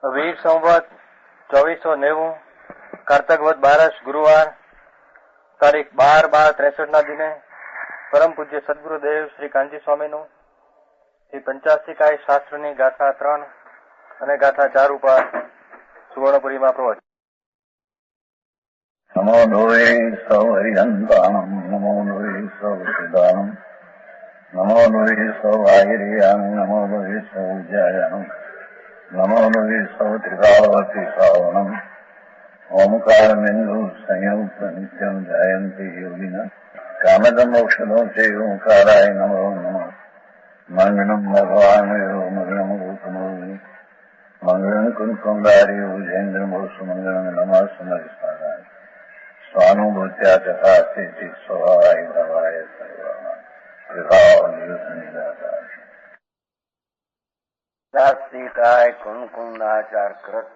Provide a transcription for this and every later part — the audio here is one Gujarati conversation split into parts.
વીર સંવત 2490 કારતક વદ 12 ગુરુવાર તારીખ 12/12/63 ના દિને પરમ પૂજ્ય સદગુરુદેવ શ્રી કાંજી સ્વામીનું શ્રી પંચાશીકાય શાસ્ત્રની ગાથા 3 અને ગાથા 4 ઉપર સુવર્ણપુરીમાં પ્રવચન. નમો નોવે સૌ હરિહંતાણમ નમો નોવે સૌ સિદ્ધાણમ નમો નોવે સૌ આહિર્યામ નમો નોવે સૌ જયામ નમો નોવે સૌ ત્રિકાળવતી શ્રાવણમ ઓમકાર બિંદુ સંયુક્ત નિત્યમ જયંતી યોગિના કામદમોક્ષદો છે ઓંકારાય નમો નમઃ મંગળમ ભગવાન મંગળમ ગૌતમો મંગળમ કુંકુંડારી ઉજેન્દ્રમો સુમંગળમ નમઃ સમરિસ્મરાય સ્વાનુભૂત્યા તથા સ્થિતિ સ્વભાવાય ભવાય સર્વમાં પંચાશીકાય કુંકુંડાચાર કૃત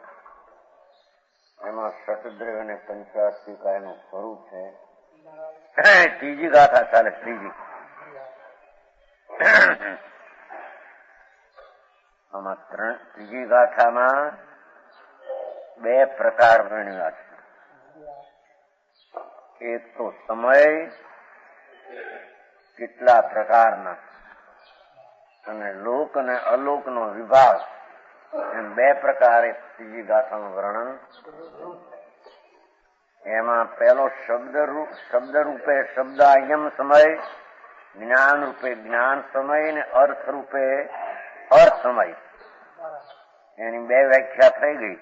એમાં શતદ્રવ્ય અને પંચાશીકાયનું સ્વરૂપ છે. ત્રીજી ગાથા ચાલે. ત્રીજી ગાથામાં બે પ્રકાર વર્ણવ્યા છે. એક તો સમય કેટલા પ્રકારના અને લોક અને અલોક નો વિભાગ એમ બે પ્રકારે ત્રીજી ગાથાનું વર્ણન. એમાં પહેલો શબ્દ રૂપે શબ્દાયમ સમય, જ્ઞાન રૂપે જ્ઞાન સમય અને અર્થ રૂપે અર્થ સમય, એની બે વ્યાખ્યા થઈ ગઈ.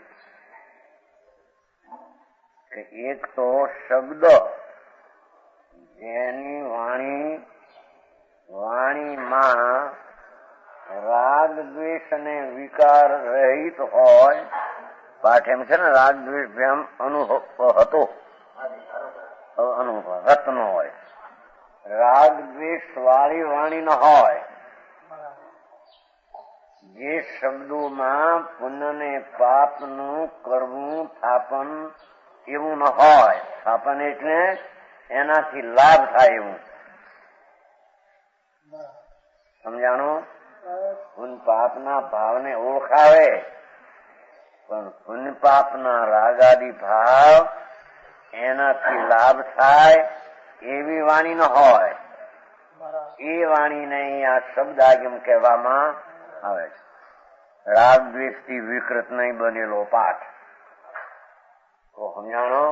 એક તો શબ્દ જેની વાણીમાં રાગ દ્વેષ અને વિકાર રહિત હોય. પાઠ એમ છે ને, રાગ દ્વેષ જેમ અનુભવ હતો રત નો હોય, રાગ દ્વેષ વાળી વાણી ન હોય. જે શબ્દોમાં પુણ્ય ને પાપ નું કરવું થાપન એવું ન હોય. થાપન એટલે એનાથી લાભ થાય એવું. સમજાણું? પુણ્ય પાપના ભાવને ઓળખાવે, પણ પુણ્ય પાપના રાગાદી ભાવ એનાથી લાભ થાય એવી વાણી ન હોય. એ વાણીને અહીંયા શબ્દાગમ કહેવામાં આવે છે. રાગ દ્વેષથી વિકૃત નહીં બનેલો પાઠ. તો સમજાણો?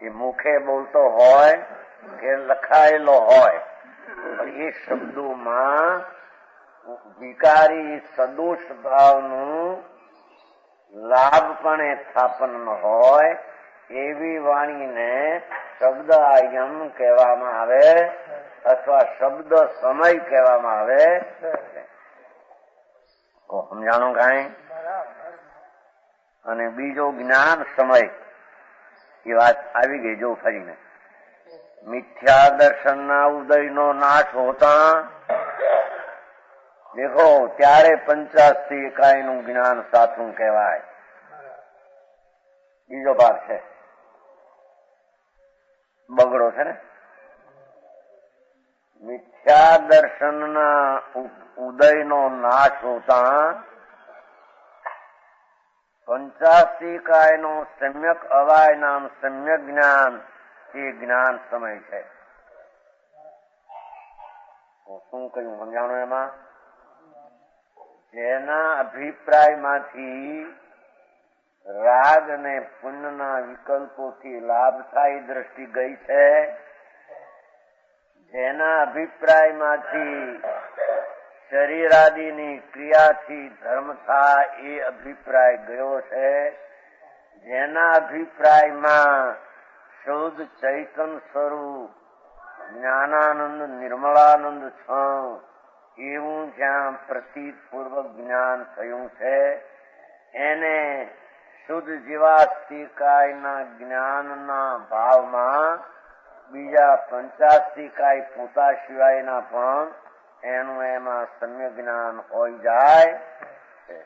એ મુખે બોલતો હોય કે લખાયેલો હોય, પણ એ શબ્દોમાં વિકારી સદોષ ભાવનું લાભ પણ એ સ્થાપન ન હોય એવી વાણીને શબ્દ આયમ કહેવામાં આવે અથવા શબ્દ સમય કહેવામાં આવે. સમજાણું કાંઈ? અને બીજો જ્ઞાન સમય, એ વાત આવી ગઈ. જો ફરીને મિથ્યા દર્શનના ઉદયનો નાશ હોતા દેખો ત્યારે 85 નું જ્ઞાન સાચું કહેવાય. બીજો ભાગ છે બગડો છે ને. મિથ્યા દર્શનના ઉદયનો નાશ હોતા 85 નો સમ્યક અવાય નામ સમ્યક જ્ઞાન એ જ્ઞાન સમય છે. શું કહ્યું સમજાણું? એમાં જેના અભિપ્રાયમાંથી રાગ અને પુણ્યના વિકલ્પોથી લાભ થાય દ્રષ્ટિ ગઈ છે, જેના અભિપ્રાયમાંથી શરીરાદિની ક્રિયાથી ધર્મ થાય એ અભિપ્રાય ગયો છે, જેના અભિપ્રાયમાં શુદ્ધ ચૈતન સ્વરૂપ જ્ઞાનાનંદ નિર્મળાનંદ છે એવું જ્યાં પ્રતીત પૂર્વક જ્ઞાન થયું છે, એને શુદ્ધ જીવાસ્તિકાયના જ્ઞાનના ભાવમાં બીજા 85 પોતા સિવાયના પણ એનું એમાં સમ્યક જ્ઞાન હોય જાય છે.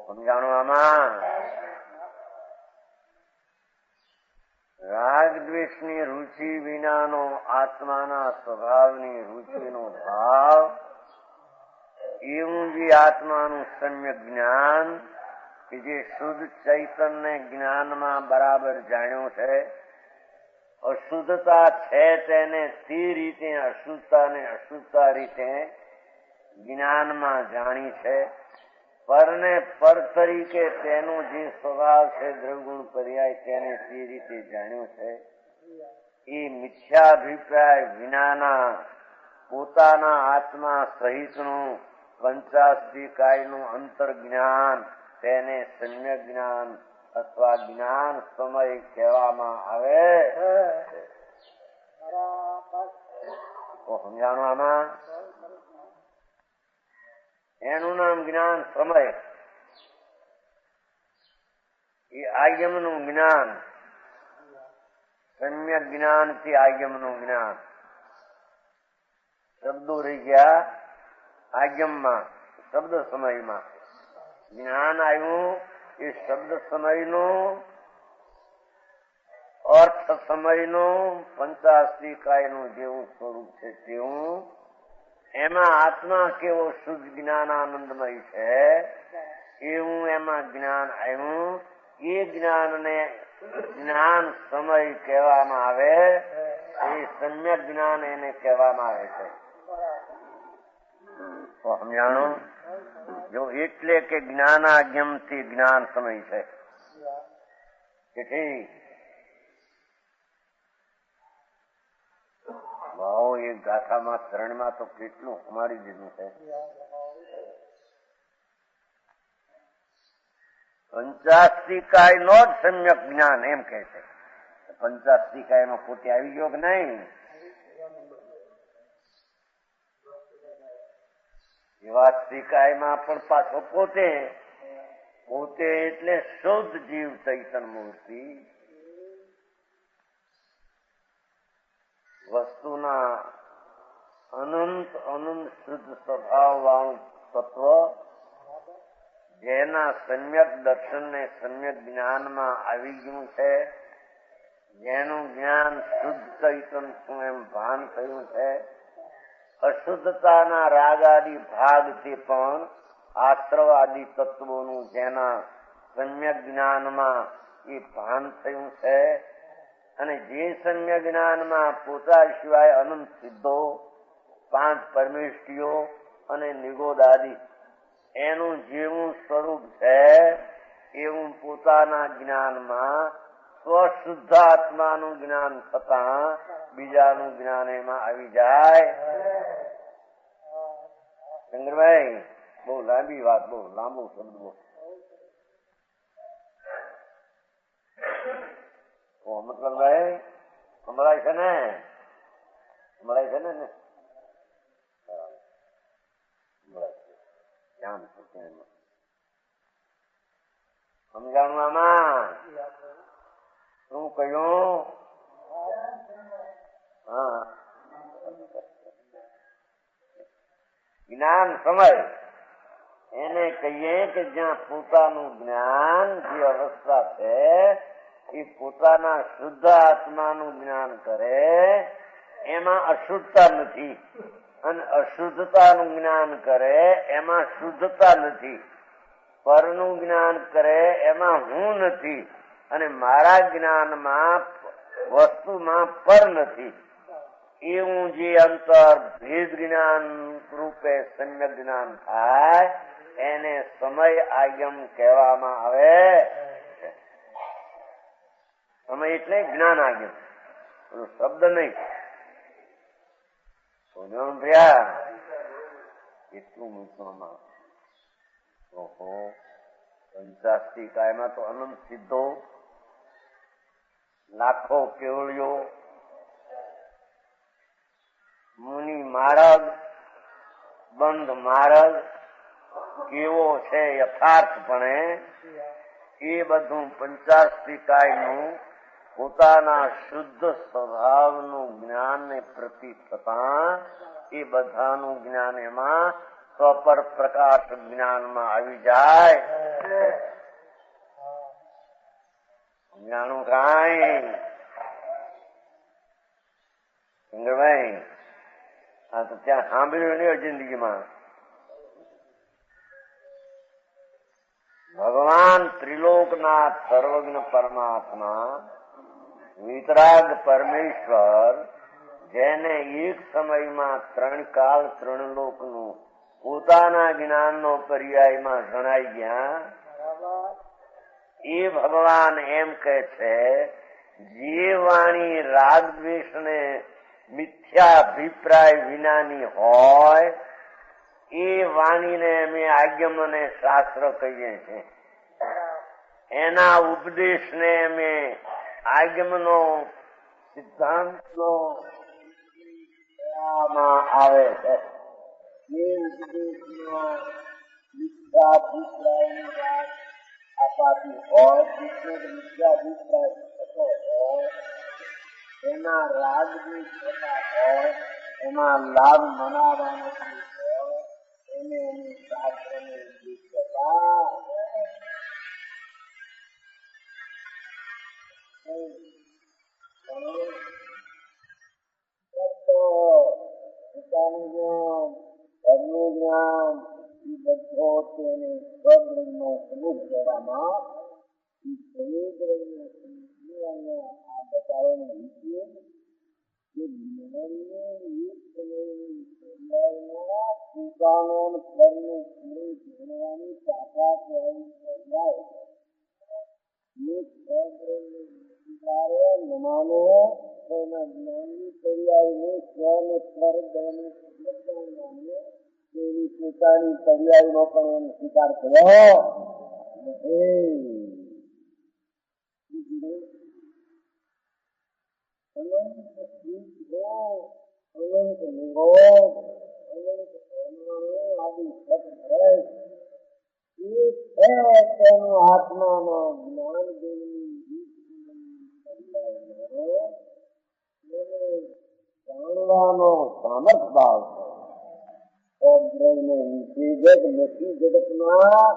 સમજાણું? આમાં રાગ દ્વેષની રુચિ વિનાનો આત્માના સ્વભાવની રુચિનો ભાવ એવું જીવી આત્માનું સમ્યક જ્ઞાન કે જે શુદ્ધ ચૈતન્ય જ્ઞાનમાં બરાબર જાણ્યું છે, અશુદ્ધતા છે તેને તે રીતે અશુદ્ધતાને અશુદ્ધતા રીતે જ્ઞાનમાં જાણી છે, પરને પર તરીકે તેનો જે સ્વભાવ છે દ્રવગુણ પર્યાય તેને તે રીતે જાણ્યું છે. એ મિથ્યાભિપ્રાય વિનાના પોતાના આત્મા સહિતનું પંચાસ્તિકાયનું અંતર જ્ઞાન તેને સમ્યક જ્ઞાન અથવા જ્ઞાન સમય કહેવામાં આવે. સમજાણું આમાં? એનું નામ જ્ઞાન સમય. એ આગમનું જ્ઞાન, સમ્યક જ્ઞાન થી આગમનું જ્ઞાન. શબ્દો રહી ગયા આગમમાં, શબ્દ સમયમાં. જ્ઞાન આવ્યું એ શબ્દ સમયનું, અર્થ સમયનું, પંચાસ્તિકાયનું જેવું સ્વરૂપ છે તેવું. એમાં આત્મા કેવો શુદ્ધ જ્ઞાનાનંદમય છે એવું એમાં જ્ઞાન આવ્યું. એ જ્ઞાનને જ્ઞાન સમય કહેવામાં આવે. એ સમ્યક જ્ઞાન એને કહેવામાં આવે છે. સમજાણું? જો એટલે કે જ્ઞાનાગમ થી જ્ઞાન સમય છે. ઠીક. ભાવ એ ગાથામાં ચરણમાં તો કેટલું અમારી દીધું છે. પંચાસ્તિકાય નો જ સમ્યક જ્ઞાન એમ કે છે. પંચાસ્તિકાય નો પોતે આવી ગયો કે નહીં? એવાસ્તિકાયમાં પણ પાછો પોતે એટલે શુદ્ધ જીવ ચૈતન મૂર્તિ. વસ્તુના અનંત શુદ્ધ સ્વભાવ વાળું તત્વ જેના સમ્યક દર્શન ને સમ્યક જ્ઞાનમાં આવી ગયું છે, જેનું જ્ઞાન શુદ્ધ ચૈતન શું એમ ભાન થયું છે. અશુદ્ધતાના રાગાદી ભાગથી પણ આશ્રવાદી તત્વોનું જેના સમ્યક જ્ઞાનમાં એ ભાન થયું છે, અને જે સમ્યક જ્ઞાનમાં પોતા સિવાય અનંત સિદ્ધો, 5 પરમેષ્ઠીઓ અને નિગોદાદી એનું જેવું સ્વરૂપ છે એવું પોતાના જ્ઞાનમાં સ્વશુદ્ધ આત્માનું જ્ઞાન થતા બીજાનું જ્ઞાન એમાં આવી જાય. શંકરભાઈ બહુ લાંબી વાત, બહુ લાંબુ શબ્દ બહુ મતલબ ભાઈ સંભળાય છે ને? સંભળાય છે ને? સમજાણું આમાં? શું કહ્યું? હા, જ્ઞાન સમય એને કહીએ કે જ્યાં પોતાનું જ્ઞાન જે અવસ્થા છે એ પોતાના શુદ્ધ આત્માનું જ્ઞાન કરે, એમાં અશુદ્ધતા નથી. અને અશુદ્ધતાનું જ્ઞાન કરે એમાં શુદ્ધતા નથી. પરનું જ્ઞાન કરે એમાં હું નથી, અને મારા જ્ઞાનમાં વસ્તુમાં પર નથી. એવું જે અંતર ભેદ જ્ઞાન રૂપે સમ્યક જ્ઞાન થાય એને સમય આગમ કહેવામાં આવે. સમય એટલે જ્ઞાન આગમ, શબ્દ નહીં. એટલું મૂકવામાં. ઓહો, પંચાસ્તિકાયમાં તો અનંત સિદ્ધો, લાખો કેવળીઓ, મુનિ માર્ગ, બંધ માર્ગ કેવો છે યથાર્થપણે, એ બધું પંચાસ્તિકાયનું પોતાના શુદ્ધ સ્વભાવનું જ્ઞાનને પ્રતિ થતા એ બધાનું જ્ઞાન એમાં સ્વપર પ્રકાશ જ્ઞાનમાં આવી જાય. જાણું કાંઈ? ચંદ્રભાઈ આ તો ત્યાં સાંભળ્યું નહીં જિંદગીમાં. ભગવાન ત્રિલોકનાથ સર્વજ્ઞ પરમાત્મા વિતરાગ પરમેશ્વર જેને એક સમયમાં 3 કાળ 3 લોકનું પોતાના જ્ઞાનનો પર્યાયમાં જણાઈ ગયા, એ ભગવાન એમ કહે છે, જે વાણી રાગ દ્વેષને મિથ્યાભિપ્રાય વિનાની હોય એ વાણીને અમે આગમ અને શાસ્ત્ર કહીએ છીએ. એના ઉપદેશને અમે આગમનો સિદ્ધાંતનો આવે છે. એ ઉપદેશમાં મિથ્યાભિપ્રાયની વાત અપાતી હોય, મિથ્યાભિપ્રાય થતો હોય, એના રાગ થતા હોય, એમાં લાભ મનાવવાનો હોય, એને એની શાસ્ત્રની વિશેષતા પોતાનું જ્ઞાન, ઘરનું જ્ઞાન, એ બધો તેને સ્વબ્રહ્મનો સમૂહ કહેવામાં, એ સમુદ્રનો સમૂહ આ બતાવવાનો હેતુ કે જ્ઞાનની એક સમયની સરિયાળમાં પોતાનો ઘરનું સમૂહ જાણવાની તાકાત વાળી સરિયાળ નમાનો એના જ્ઞાનની પર્યાયને સ્વને સ્વર દયને એની પોતાની પર્યાયનો પણ એનો સ્વીકાર કર્યો. અનંત નિરોધ, અનંત આદિ તેનું આત્માનો જ્ઞાન જાણવાનો સામર્થ ભાવ છે. નથી જગતમાં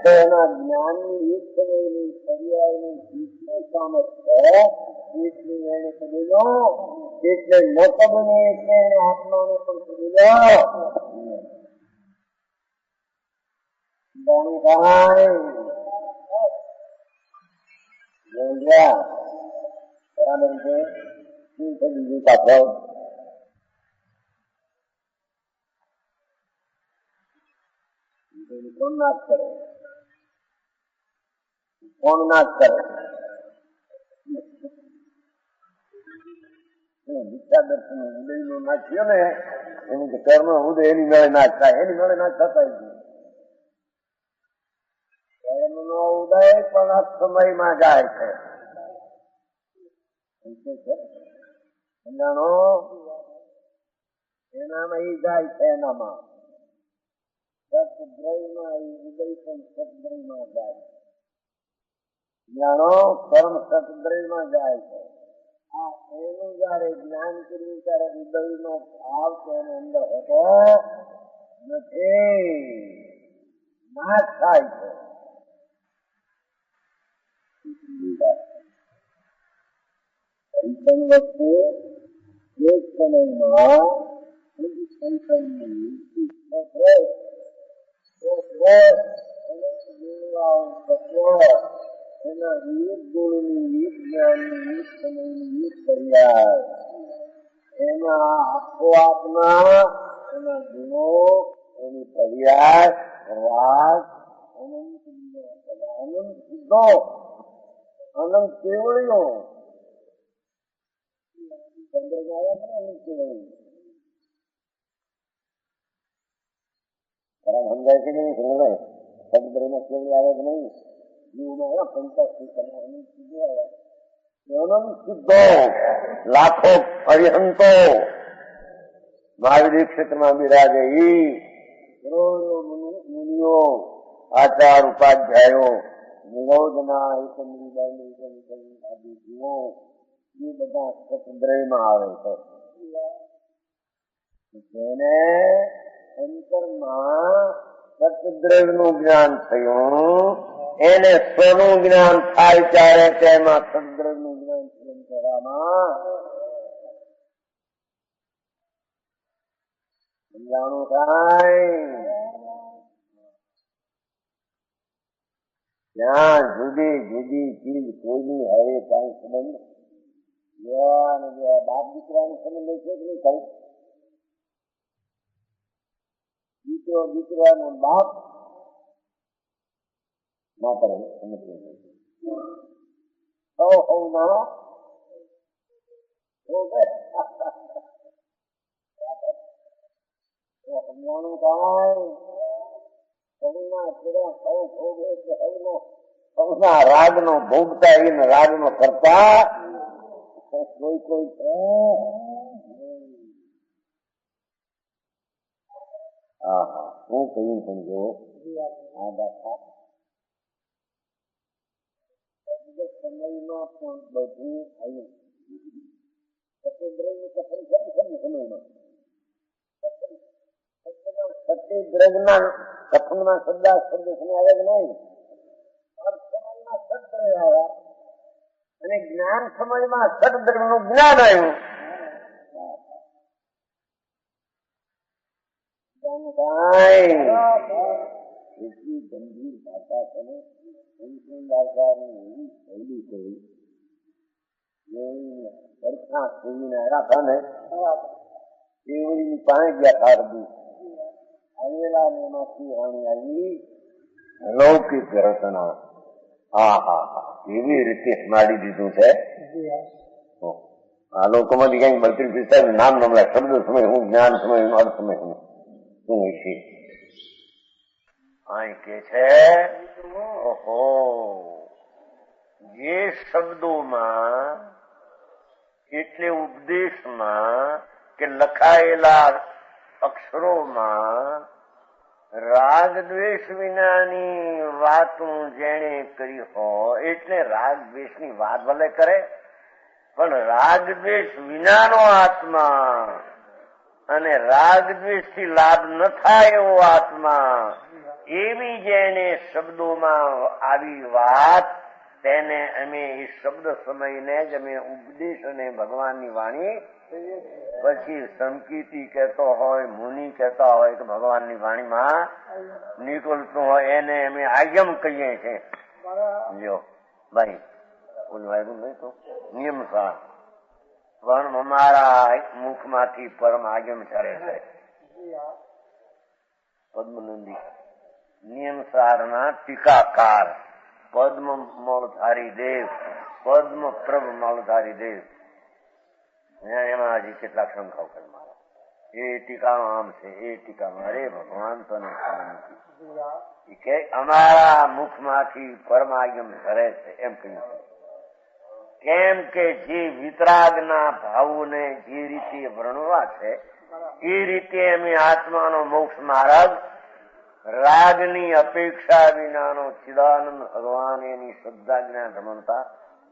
તેના જ્ઞાનની એક સમયની પર્યાયનું જેટલું સામર્થ છે એટલું એને કબૂલો, એટલે મોટો બને એટલે એને આત્માને પણ કબૂલો. કોણ નાશ કરે? કોણ નાશ કરે? દીક્ષા દર્શન ઉદય નો નાશ થયો ને એની કર્મ ઉદય એની મેળે નાશ થાય, એની મેળે નાશ થતા કર્મનો ઉદય પણ આ સમયમાં જાય છે. એનામાં એ જાય છે, એનામાં સતદ્રયમાં એ ઉદય પણ સતદ્રયમાં જાય. જાણો કર્મ સતદ્રયમાં જાય છે. આ એનું જયારે જ્ઞાન કર્યું ત્યારે ઉદયનો ભાવ તેની અંદર હતો નથી, નાશ થાય છે. વસ્તુ એક સમયમાં એના એક ગુણની, એક જ્ઞાનની, એક સમયની, એક પર્યાય, એના આખો આત્મા, એના ગુણો, એની પર્યાય, રાગ, અનંત અનંત સિદ્ધો, અનંત કેવળીઓ સમજાય કે નહીં? સમજાય સદગ્રહમાં કેવડી આવે કે નહીં? લાખો અરિહંતો મહાવીર ક્ષેત્રમાં બિરાજે, કરોડો મુનિઓ, આચાર ઉપાધ્યાયો, નિરોધના આદિ જીવો એ બધા સતદ્રયમાં આવે છે. તેને અંતરમાં સતદ્રવ્યનું જ્ઞાન થયું, એને સ્વનું જ્ઞાન થાય ત્યારે તેમાં સતદ્રવ્યનું જ્ઞાન પરંપરામાં સમજાણું થાય. ત્યાં જુદી જુદી ચીજ કોઈની હવે કાંઈ સંબંધ બાપ દીકરાનો સંબંધ છે કે નહીં કઈ? દીકરો દીકરાનો બાપ ના કરે રાગ નો ભોગતા એને રાગ નો કરતા કોઈ કોઈ હા હા હું કહ્યું સમજો આ દાખલા સમયમાં પણ બધું આવ્યું સમયમાં સત્યદ્રજ્ઞાન કથનમાં શબ્દા શબ્દ સમય આવે કે નહીં? સમયમાં સત્ય આવ્યા અને જ્ઞાન સમયમાં સદદ્રવ્ય નું જ્ઞાન આવ્યું. એટલી ગંભીર ભાષા તમે ભાષાની એવી શૈલી કોઈ પડખા ખોલીને આવ્યા ને કેવડી પાસે ગયા ખારદી આવેલા ને એમાંથી રાણી આવી લૌકિક રચના. હા હા હા એવી રીતે મારી દીધું છે. આ લોકોમાંથી કઈક 32-45 નામ નમલા શબ્દ સમય હું જ્ઞાન સમય હું અર્થ સમય હું શું છે અહીં કે છે ઓહો જે શબ્દોમાં એટલે ઉપદેશમાં કે લખાયેલા અક્ષરોમાં રાગ દ્વેષ વિનાની વાતો જેણે કરી હોય એટલે રાગ દ્વેષની વાત ભલે કરે પણ રાગ દ્વેષ વિનાનો આત્મા અને રાગ દ્વેષથી લાભ ન થાય એવો આત્મા એવી જેને શબ્દોમાં આવી વાત તેને અમે એ શબ્દ સમયને જ અમે ઉપદેશ અને ભગવાનની વાણી પછી સંકીર્તિ કહેતો હોય મુનિ કહેતા હોય કે ભગવાનની વાણીમાં નીકળતું હોય એને અમે આજ્ઞમ કહીએ છીએ. જો ભાઈ બોલવા નહીં તો નિયમ સાર પણ અમારા મુખમાંથી પરમ આજ્ઞમ ચાલે છે. પદ્મનંદી નિયમ સારના ટીકાકાર પદ્મ મળધારી દેવ પદ્મ પ્રભ મળધારી દેવ એમાં હજી કેટલાક શંકાઓ કરી મારા એ ટીકામાં આમ છે એ ટીકામાં અરે ભગવાન તો કે અમારા મુખમાંથી પરમાગમ કરે છે એમ કહ્યું. કેમ કે જે વિતરાગના ભાવોને જે રીતે વર્ણવા છે એ રીતે અમે આત્માનો મોક્ષ માર્ગ રાગની અપેક્ષા વિનાનો ચિદાનંદ ભગવાન એની શ્રદ્ધા જ્ઞાન રમણતા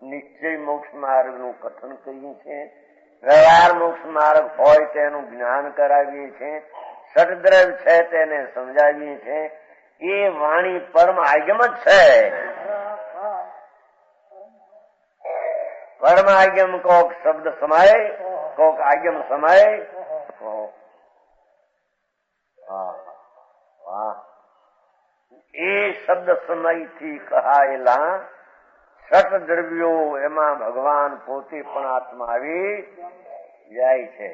નિશ્ચય મોક્ષ માર્ગનું કથન કરીએ છીએ. વ્યવહાર મોક્ષ માર્ગ હોય તેનું જ્ઞાન કરાવીએ છીએ. ષડદ્રવ્ય છે તેને સમજાવીએ છીએ. એ વાણી પરમ આજ્ઞમ જ છે. પરમ આજ્ઞમ કોક શબ્દ સમય કોક આજ્ઞમ સમય. એ શબ્દ સમયથી કહાયેલા સત દ્રવ્યો એમાં ભગવાન પોતે પણ આત્મા આવી જાય છે.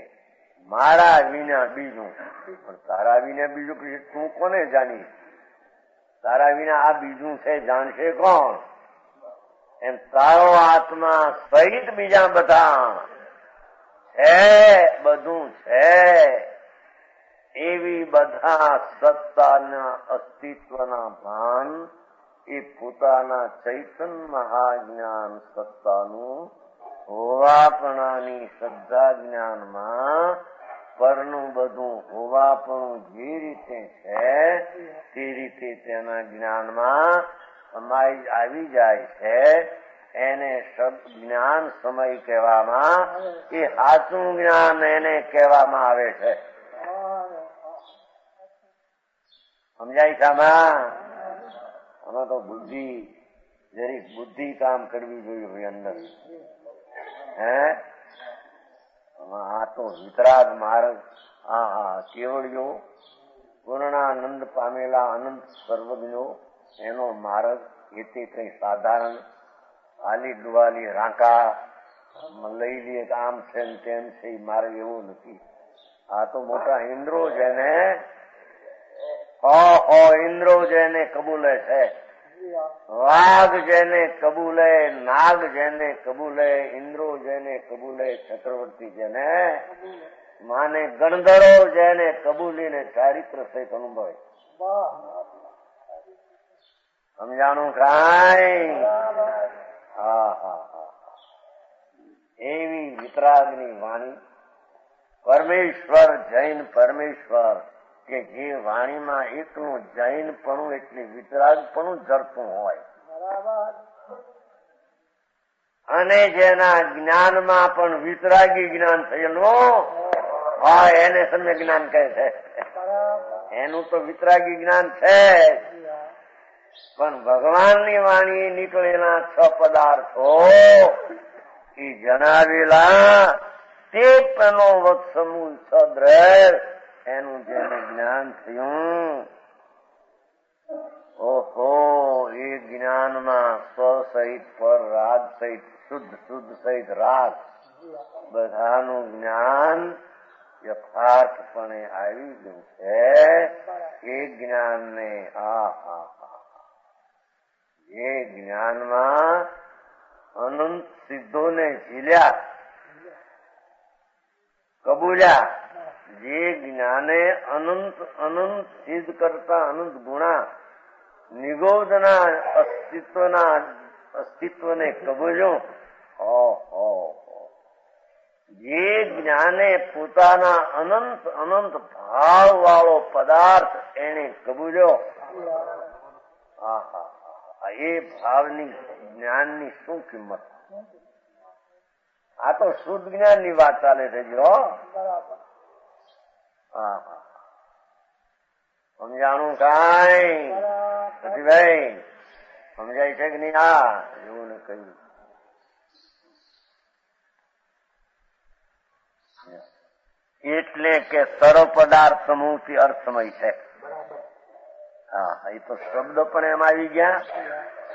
મારા વિના બીજું પણ તારા વિના બીજું પછી તું કોને જાણી? તારા વિના આ બીજું છે જાણશે કોણ? એમ તારો આત્મા સહિત બીજા બધા છે બધું છે એવી બધા સત્તાના અસ્તિત્વના ભાન એ પોતાના ચૈતન્ય મહાજ્ઞાન સત્તાનું હોવાપણાની શ્રદ્ધા જ્ઞાનમાં પરનું બધું હોવાપણું જે રીતે છે તે રીતે તેના જ્ઞાનમાં સમાઈ આવી જાય છે. એને જ્ઞાન સમય કહેવામાં એ સાચું જ્ઞાન એને કહેવામાં આવે છે. સમજાય છે? આમાં તો બુદ્ધિ જરીક બુદ્ધિ કામ કરવી જોઈએ ભાઈ અંદર. આ તો વિતરાગ માર્ગ કેવળીઓ પૂર્ણાનંદ પામેલા અનંત સર્વજ્ઞો એનો માર્ગ એ તે કઈ સાધારણ આલી ડુવાલી રાંકા લઈ લઈએ કે આમ છે ને તેમ છે, મારે એવું નથી. આ તો મોટા ઇન્દ્રો જેને ઇન્દ્રો જેને કબૂલે છે, વાઘ જેને કબૂલે, નાગ જેને કબૂલે, ઇન્દ્રો જેને કબૂલે, ચક્રવર્તી જેને માને, ગણધરો જેને કબૂલીને ચારિત્ર સહિત અનુભવે. સમજાણું કાંઈ? એવી વિતરાગની વાણી પરમેશ્વર, જૈન પરમેશ્વર કે જે વાણીમાં એટલું જૈનપણું એટલી વિતરાગપણું જરતું હોય અને જેના જ્ઞાનમાં પણ વિતરાગી જ્ઞાન થયેલું હોય એને સમ્ય જ્ઞાન કહે છે. એનું તો વિતરાગી જ્ઞાન છે, પણ ભગવાનની વાણી નીકળેલા 6 પદાર્થો એ જણાવેલા તે પેલો વત્સમૂલ સદ્રવ એનું જેને જ્ઞાન થયું, ઓહો, એ જ્ઞાનમાં સ્વ સહિત પર, રાગ સહિત શુદ્ધ સહિત રાગ બધાનું જ્ઞાન યથાર્થપણે આવી ગયું છે. એ જ્ઞાનને એ જ્ઞાનમાં અનંત સિદ્ધોને ઝીલ્યા, કબૂલ્યા. જે જ્ઞાને અનંત અનંત સિદ્ધ કરતા અનંત ગુણા નિગોદના અસ્તિત્વને કબૂલ્યું, જે જ્ઞાને પોતાના અનંત અનંત ભાવ વાળો પદાર્થ એને કબૂલ્યો, એ ભાવની જ્ઞાનની શું કિંમત? આ તો શુદ્ધ જ્ઞાન ની વાત ચાલે છે. જો સમજાણું કાંઈ? ભાઈ સમજાય છે કે નહીં? એવું ને કહ્યું. એટલે કે સર્વ પદાર્થ સમૂહથી અર્થમય છે. એ તો શબ્દ પણ એમાં આવી ગયા,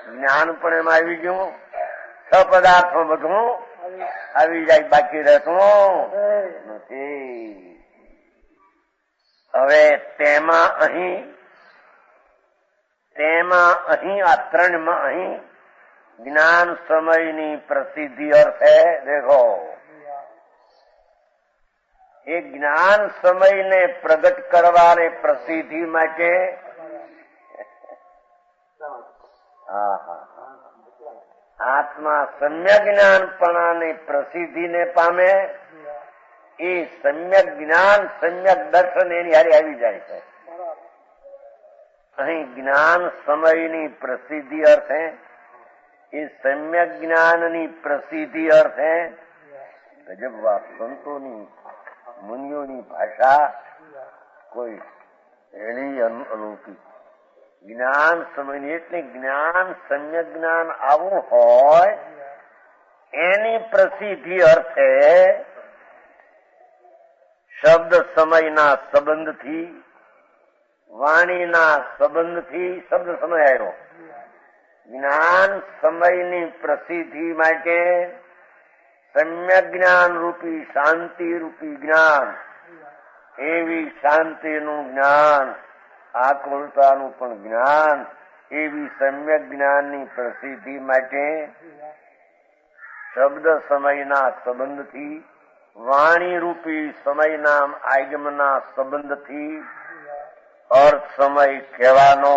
જ્ઞાન પણ એમાં આવી ગયું, 6 પદાર્થો બધું આવી જાય, બાકી રહેતું નથી. હવે તેમાં અહીં આ 3માં અહીં જ્ઞાન સમયની પ્રસિદ્ધિ અર્થે દેખો, એ જ્ઞાન સમયને પ્રગટ કરવાને પ્રસિદ્ધિ માટે આત્મા સમ્યક જ્ઞાનપણાની પ્રસિદ્ધિને પામે, એ સમ્યક જ્ઞાન સમ્યક દર્શન એની હારે આવી જાય છે. અહીં જ્ઞાન સમયની પ્રસિદ્ધિ અર્થે, એ સમ્યક જ્ઞાનની પ્રસિદ્ધિ અર્થે ગજબ વાત. સંતોની મુનિઓની ભાષા કોઈ એની અલૌકિક. જ્ઞાન સમયની એટલે જ્ઞાન સમ્યક જ્ઞાન આવું હોય એની પ્રસિદ્ધિ અર્થે શબ્દ સમયના સંબંધથી, વાણીના સંબંધથી શબ્દ સમય આવ્યો. જ્ઞાન સમયની પ્રસિદ્ધિ માટે સમ્યક જ્ઞાન રૂપી, શાંતિ રૂપી જ્ઞાન, એવી શાંતિનું જ્ઞાન, આકુળતાનું પણ જ્ઞાન, એવી સમ્યક જ્ઞાનની પ્રસિદ્ધિ માટે શબ્દ સમયના સંબંધથી, વાણી રૂપી સમયના આગમના સંબંધથી અર્થ સમય કહેવાનો,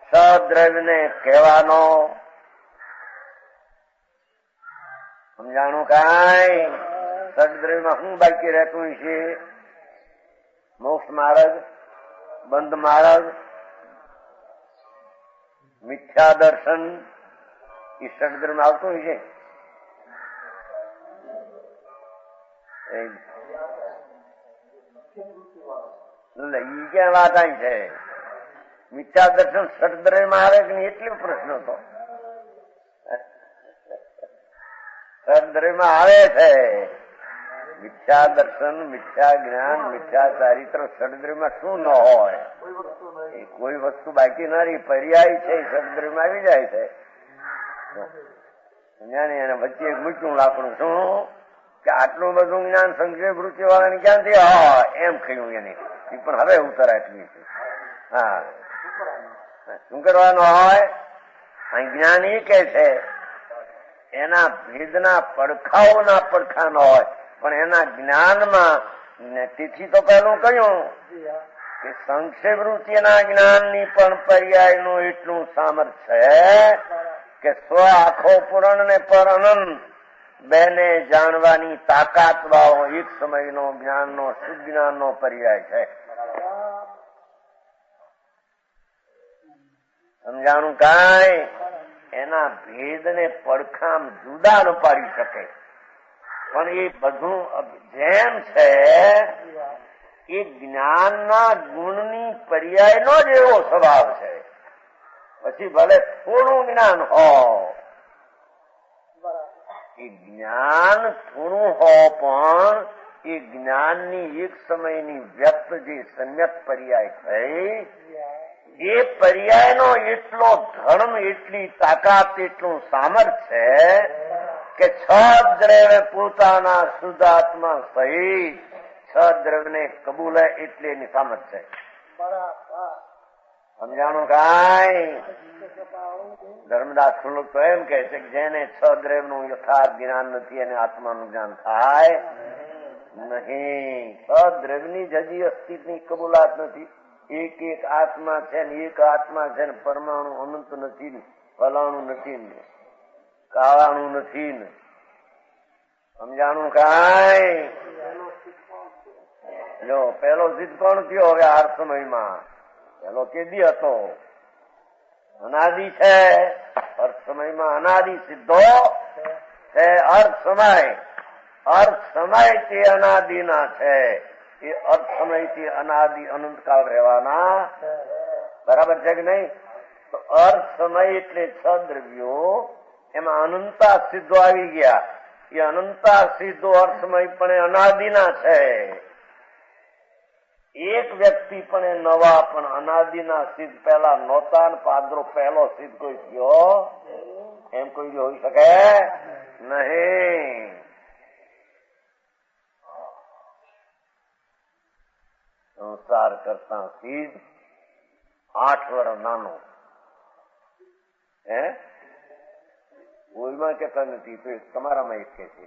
સદ્રવ્યને કહેવાનો. સમજાણું કાંઈ? સદ્રવ્યમાં શું બાકી રહેતું છે? મોક્ષ માર્ગ, બંધ માર્ગ, મિથ્યા દર્શન, એ સદ્રવ્યમાં આવતું છે. ઈ ક્યાં વાત આવી છે? મિથ્યા દર્શન સદ્રવ્યમાં આવે કે નહીં એટલો પ્રશ્ન હતો. સદ્રવ્યમાં આવે છે, મિથ્યા દર્શન, મિથ્યા જ્ઞાન, મિથ્યા ચારિત્ર ષડદ્રવ્યમાં શું ન હોય? એ કોઈ વસ્તુ બાકી ના રહી. પર્યાય છે ષડદ્રવ્યમાં આવી જાય છે. એને વચ્ચે એક મૂક્યું લાકડું. શું કે આટલું બધું જ્ઞાન સંક્ષેપ વૃત્તિ વાળાને ક્યાંથી? હા, એમ કહ્યું એને. એ પણ હવે ઉત્તર આટલી છે. હા, શું કરવાનું હોય? જ્ઞાન એ કે છે એના ભેદના પડખાઓના પડખા ન હોય, પણ એના જ્ઞાનમાં. તેથી તો પહેલું કહ્યું કે સંક્ષેપ વૃત્તિના જ્ઞાનની પણ પર્યાયનું એટલું સામર્થ્ય છે કે સ્વ આખો પૂરણ ને પર અનંત બેને જાણવાની તાકાત વાળો એક સમયનો જ્ઞાનનો શુદ્ધ જ્ઞાનનો પર્યાય છે. સમજાણું? કાંઈ એના ભેદને પડખામ જુદા ન પાડી શકે, પણ એ બધું જેમ છે એ જ્ઞાનના ગુણની પર્યાયનો જ એવો સ્વભાવ છે. પછી ભલે થોડું જ્ઞાન હોય, એ જ્ઞાન થોડું હોય પણ એ જ્ઞાનની એક સમયની વ્યક્ત જે સમ્યક પર્યાય થઈ, એ પર્યાયનો એટલો ધર્મ, એટલી તાકાત, એટલું સામર્થ્ય છે કે છ દ્રવ્ય પોતાના શુદ્ધાત્મા સહિત છ દ્રવ્યને કબૂલે એટલે એની સામર્થ્ય છે. સમજાણું? કાંઈ ધર્મદાસ ખુલ્લું તો એમ કે છે કે જેને છ દ્રવ્યનું યથાર્થ જ્ઞાન નથી એને આત્માનું જ્ઞાન થાય નહીં. છ દ્રવ્યની જ હજી અસ્તિત્વની કબૂલાત નથી. એક એક આત્મા છે ને એક આત્મા છે ને પરમાણુ અનંત નથી ને ફલાણું નથી ને કાળાણું નથી ને. સમજાણું? કાંઈ જો પેલો સિદ્ધ કોણ થયો હવે આ સમયમાં? પેલો કેદી હતો? અનાદિ છે. અર્થ સમયમાં અનાદિ સિદ્ધો છે. અર્થ સમય તે અનાદિના છે. એ અર્થ સમયથી અનાદિ અનંતકાળ રહેવાના. બરાબર છે કે નહીં? તો અર્થ સમય એટલે છ દ્રવ્યો, એમાં અનંતા સિદ્ધો આવી ગયા. એ અનંતા સિદ્ધો અર્થ સમય પણ અનાદિના છે. એક વ્યક્તિ પણ નવા પણ અનાદિના સિદ્ધ પહેલા નહોતા ને પાદરો પહેલો સિદ્ધ કોઈ થયો એમ કોઈ હોઈ શકે નહીં. સંસાર કરતા સિદ્ધ 8 વર્ષ નાનો. કોઈમાં કેતા નથી, તો તમારામાં એક કે છે.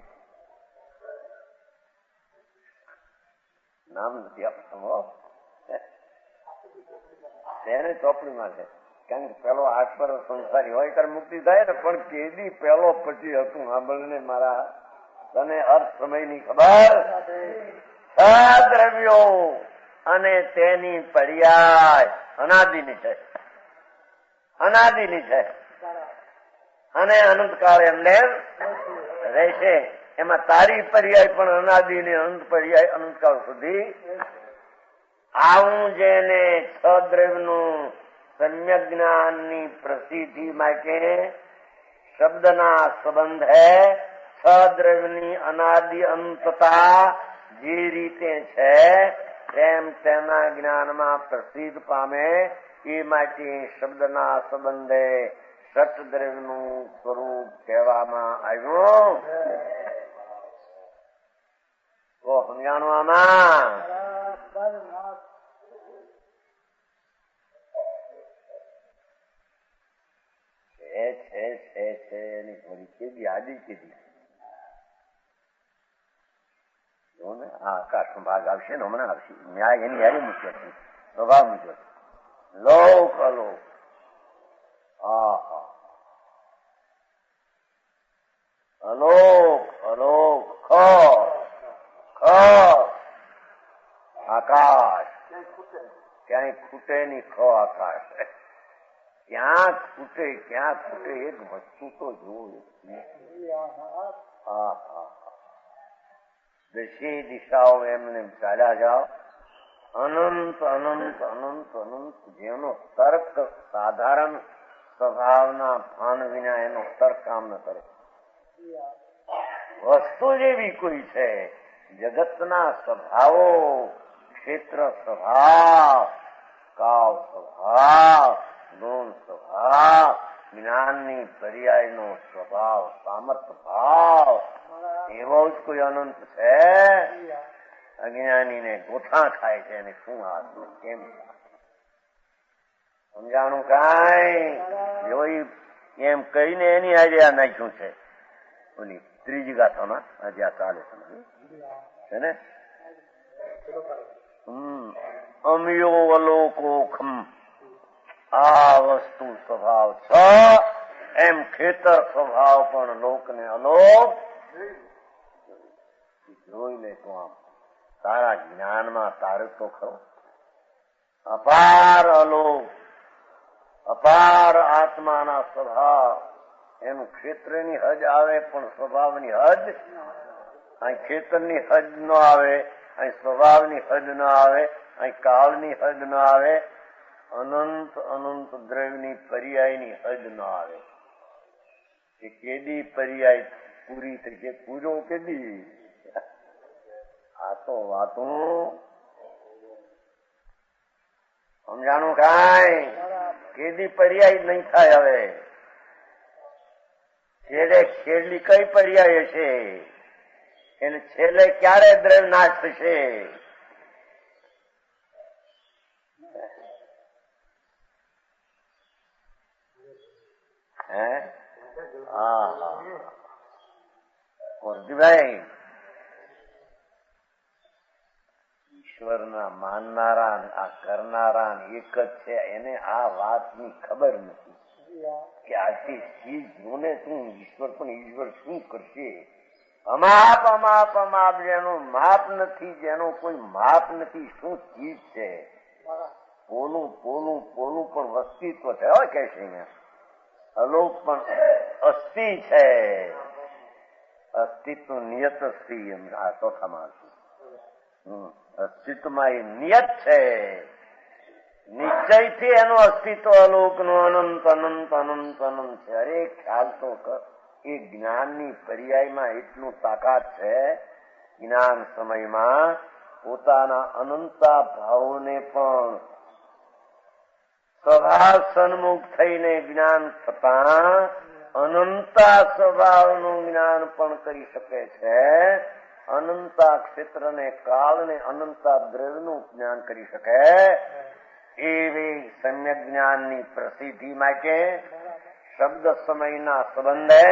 નામ નથી આપતો તેને ચોપડીમાં છે. કારણ કે પેલો 8 વર્ષ સંસારી હોય ત્યારે મુક્તિ થાય ને, પણ કેદી પેલો પછી હતું સાંભળને મારા, તને અર્થ સમયની ખબર? દ્રવ્યો અને તેની પર્યાય અનાદિની છે. અનાદિની છે અને અનંતકાળ એમને રહેશે. એમાં તારી પર્યાય પણ અનાદિ ને અનંત પર્યાય અનંતકાળ સુધી. આવું જેને છ દ્રવ્યનું સમ્યક જ્ઞાનની પ્રસિદ્ધિ માટે શબ્દના સંબંધ હે, છ દ્રવ્યની અનાદિ અનંતતા જે રીતે છે તેમ તેના જ્ઞાનમાં પ્રસિદ્ધ પામે. એ માટે શબ્દના સંબંધે સત દ્રવ્યનું સ્વરૂપ કહેવામાં આવ્યું. તો સમજાણું આમાં? છે એની થોડી કેદી આદિ કીધી ને. આ આકાશનો ભાગ આવશે ને હમણાં આવશે. ન્યાય એની યારી મૂક્યો છે સ્વભાવ મૂક્યો છે. લોક અલોક. અલોક અલોક આકાશ ક્યાંય ખૂટે નહીં. આકાશ ક્યાં ખૂટે એક વસ્તુ તો જોવું. દશે દિશાઓ એમને ચાલ્યા જાઓ. અનંત અનંત અનંત અનંત જેનો તર્ક સાધારણ સ્વભાવના ભાન વિના એનો તર્ક કામ ન કરે. વસ્તુ જેવી કોઈ છે જગતના સ્વભાવો, ક્ષેત્ર સ્વભાવ, કાળ સ્વભાવ, ગુણ સ્વભાવ, જ્ઞાનની પર્યાયનો સ્વભાવ, સામર્થ ભાવ, એવો જ કોઈ અનંત છે? અજ્ઞાનીને ગોઠા ખાય છે અને શું હાથમાં કેમ સમજાણું? કાંઈ જોઈ એમ કહીને એની આજે આ નાખ્યું છે. ઓલી ત્રીજી ગાથામાં આજે આ ચાલે છે ને, અમયો અલોકોખમ, આ વસ્તુ સ્વભાવ છ, એમ ખેતર સ્વભાવ પણ લોકને અલોક. જોઈ લે તું આમ તારા જ્ઞાનમાં તારે તો ખરો. અપાર અલોક, અપાર આત્માના સ્વભાવ, એનું ક્ષેત્રની હદ આવે પણ સ્વભાવની હદ. અહીં ખેતરની હદ ન આવે, અહીં સ્વભાવની હદ ન આવે, અહીં કાળની હદ ન આવે, અનંત અનંત દ્રવ્યની પર્યાયની હદ ન આવે. એ કેદી પર્યાય પૂરી થઈ છે? પૂરો કેદી? આ તો વાતું સમજાણું? કાંઈ કેદી પર્યાય નહીં થાય. હવે છેલ્લે છેલ્લી કઈ પર્યાય છે? એને છેલ્લે ક્યારે દ્રવ્ય નાશ થશે? હે? હા ભાઈ, ઈશ્વરના માનનારા, આ કરનારા એક જ છે. એને આ વાતની ખબર નથી કે આથી ચીજ જોને શું ઈશ્વર, પણ ઈશ્વર શું કરશે? અમાપ અમાપ અમાપ, જેનું માપ નથી, જેનું કોઈ માપ નથી, શું ચીજ છે? પોલું પોલું પોલું પણ અસ્તિત્વ છે. હવે કે છે અહીંયા અલોક પણ અસ્થિ છે. અસ્તિત્વ નિયત અસ્થિ, એમ આ ચોથામાં અસ્તિત્વમાં એ નિયત છે. નિશ્ચયથી એનું અસ્તિત્વ અલોકનું અનંત અનંત અનંત અનંત છે. અરે ખ્યાલ તો કર, એ જ્ઞાનની પર્યાયમાં એટલું તાકાત છે. જ્ઞાન સમયમાં પોતાના અનંતા ભાવોને પણ સ્વભાવ સન્મુખ થઈને જ્ઞાન થતા અનંતા સ્વભાવનું જ્ઞાન પણ કરી શકે છે. અનંતા ક્ષેત્રને કાળને અનંતા દ્રવ્યનું જ્ઞાન કરી શકે. એવી સમ્યક જ્ઞાનની પ્રસિદ્ધિ માટે શબ્દ સમયના સંબંધે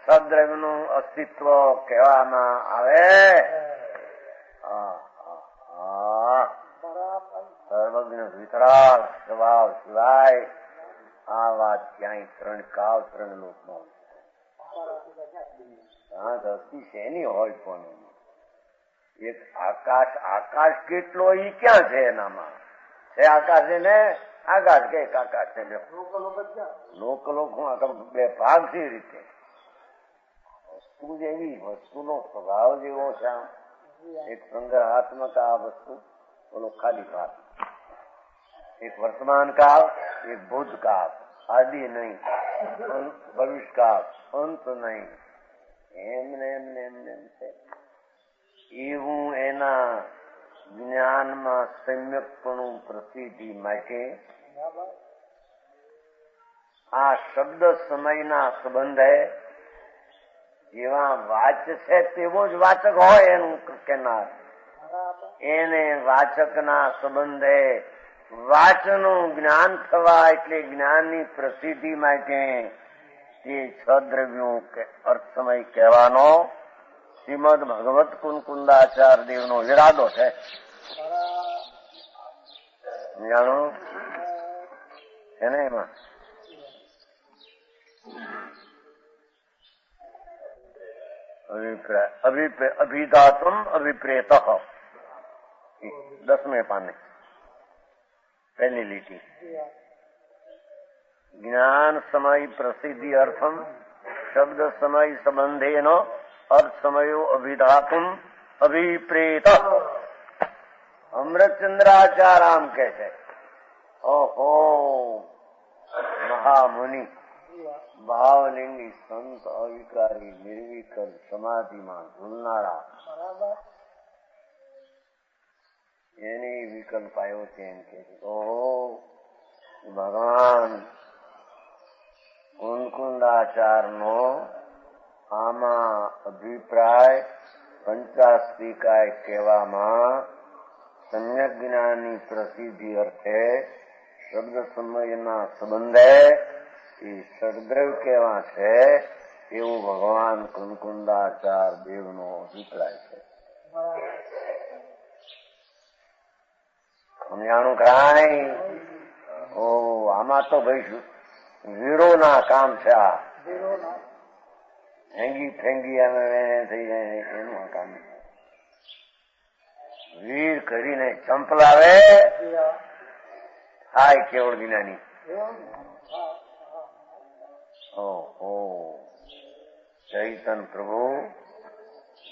સદ્રવ્યનું અસ્તિત્વ કહેવામાં આવે. સર્વજ્ઞ વિતરાગ સ્વભાવ સિવાય આ વાત ક્યાંય ત્રણ કાળ ત્રણ લોકમાં અસ્થિ શેની હોય? પણ એક આકાશ, આકાશ કેટલો ઈ ક્યાં છે? એનામાં છે આકાશ ને આકાશ કે આકાશ છે લોક લોક બે ભાગ છે. રીતે વસ્તુ જેવી, વસ્તુનો સ્વભાવ જેવો છે. એક સંગ્રહાત્મક આ વસ્તુ, બોલો ખાલી ભાગ. એક વર્તમાન કાળ, એક ભૂતકાળ, આદિ નહીં, ભવિષ્યકાળ, અંત નહીં, એમને એમને એમને એમ છે. એવું એના જ્ઞાનમાં સમ્યકપણું પ્રસિદ્ધિ માટે આ શબ્દ સમયના સંબંધે જેવા વાચ છે તેવો જ વાચક હોય એનું કહેનાર. એને વાચકના સંબંધે વાચનું જ્ઞાન થવા, એટલે જ્ઞાનની પ્રસિદ્ધિ માટે તે છ દ્રવ્યો અર્થમય કહેવાનો શ્રીમદ ભગવત કુંકુંદાચાર્ય દેવનો ઈરાદો છે. જાણો છે ને? એમાં અભિધાતુમ અભિપ્રેત, 10મે પાને પહેલી લીટી. જ્ઞાન સમય પ્રસિદ્ધિ અર્થમ શબ્દ સમય સંબંધેનો અર્થ સમયો અભિધાતુમ અભિપ્રેત. અમૃતચંદ્રાચાર્ય કે છે, ઓહો મહામુનિ, ભાવલિંગી સંત, અવિકારી નિર્વિકલ્પ સમાધિમાં ઝૂલનારા એની વિકલ્પ આવ્યો છે એમ કે ઓહો ભગવાન કુંકુંદાચારનો આમાં અભિપ્રાય પંચાસ્તિકાય કહેવામાં સમ્યક જ્ઞાનની પ્રસિદ્ધિ અર્થે શબ્દ સમયના સંબંધે એ સદદ્રવ કેવા છે એવું ભગવાન કુંકુંદાચાર દેવનો અભિપ્રાય છે. સમજાણું કાંઈ? ઓ આમાં તો ભાઈ વીરોના કામ છે. આ ફેંગી ફેંગી અમે થઈ જાય એનું આ કામ વીર કરીને ચંપલાવે હાય કેવળ વિનાની. ઓહો ચૈતન પ્રભુ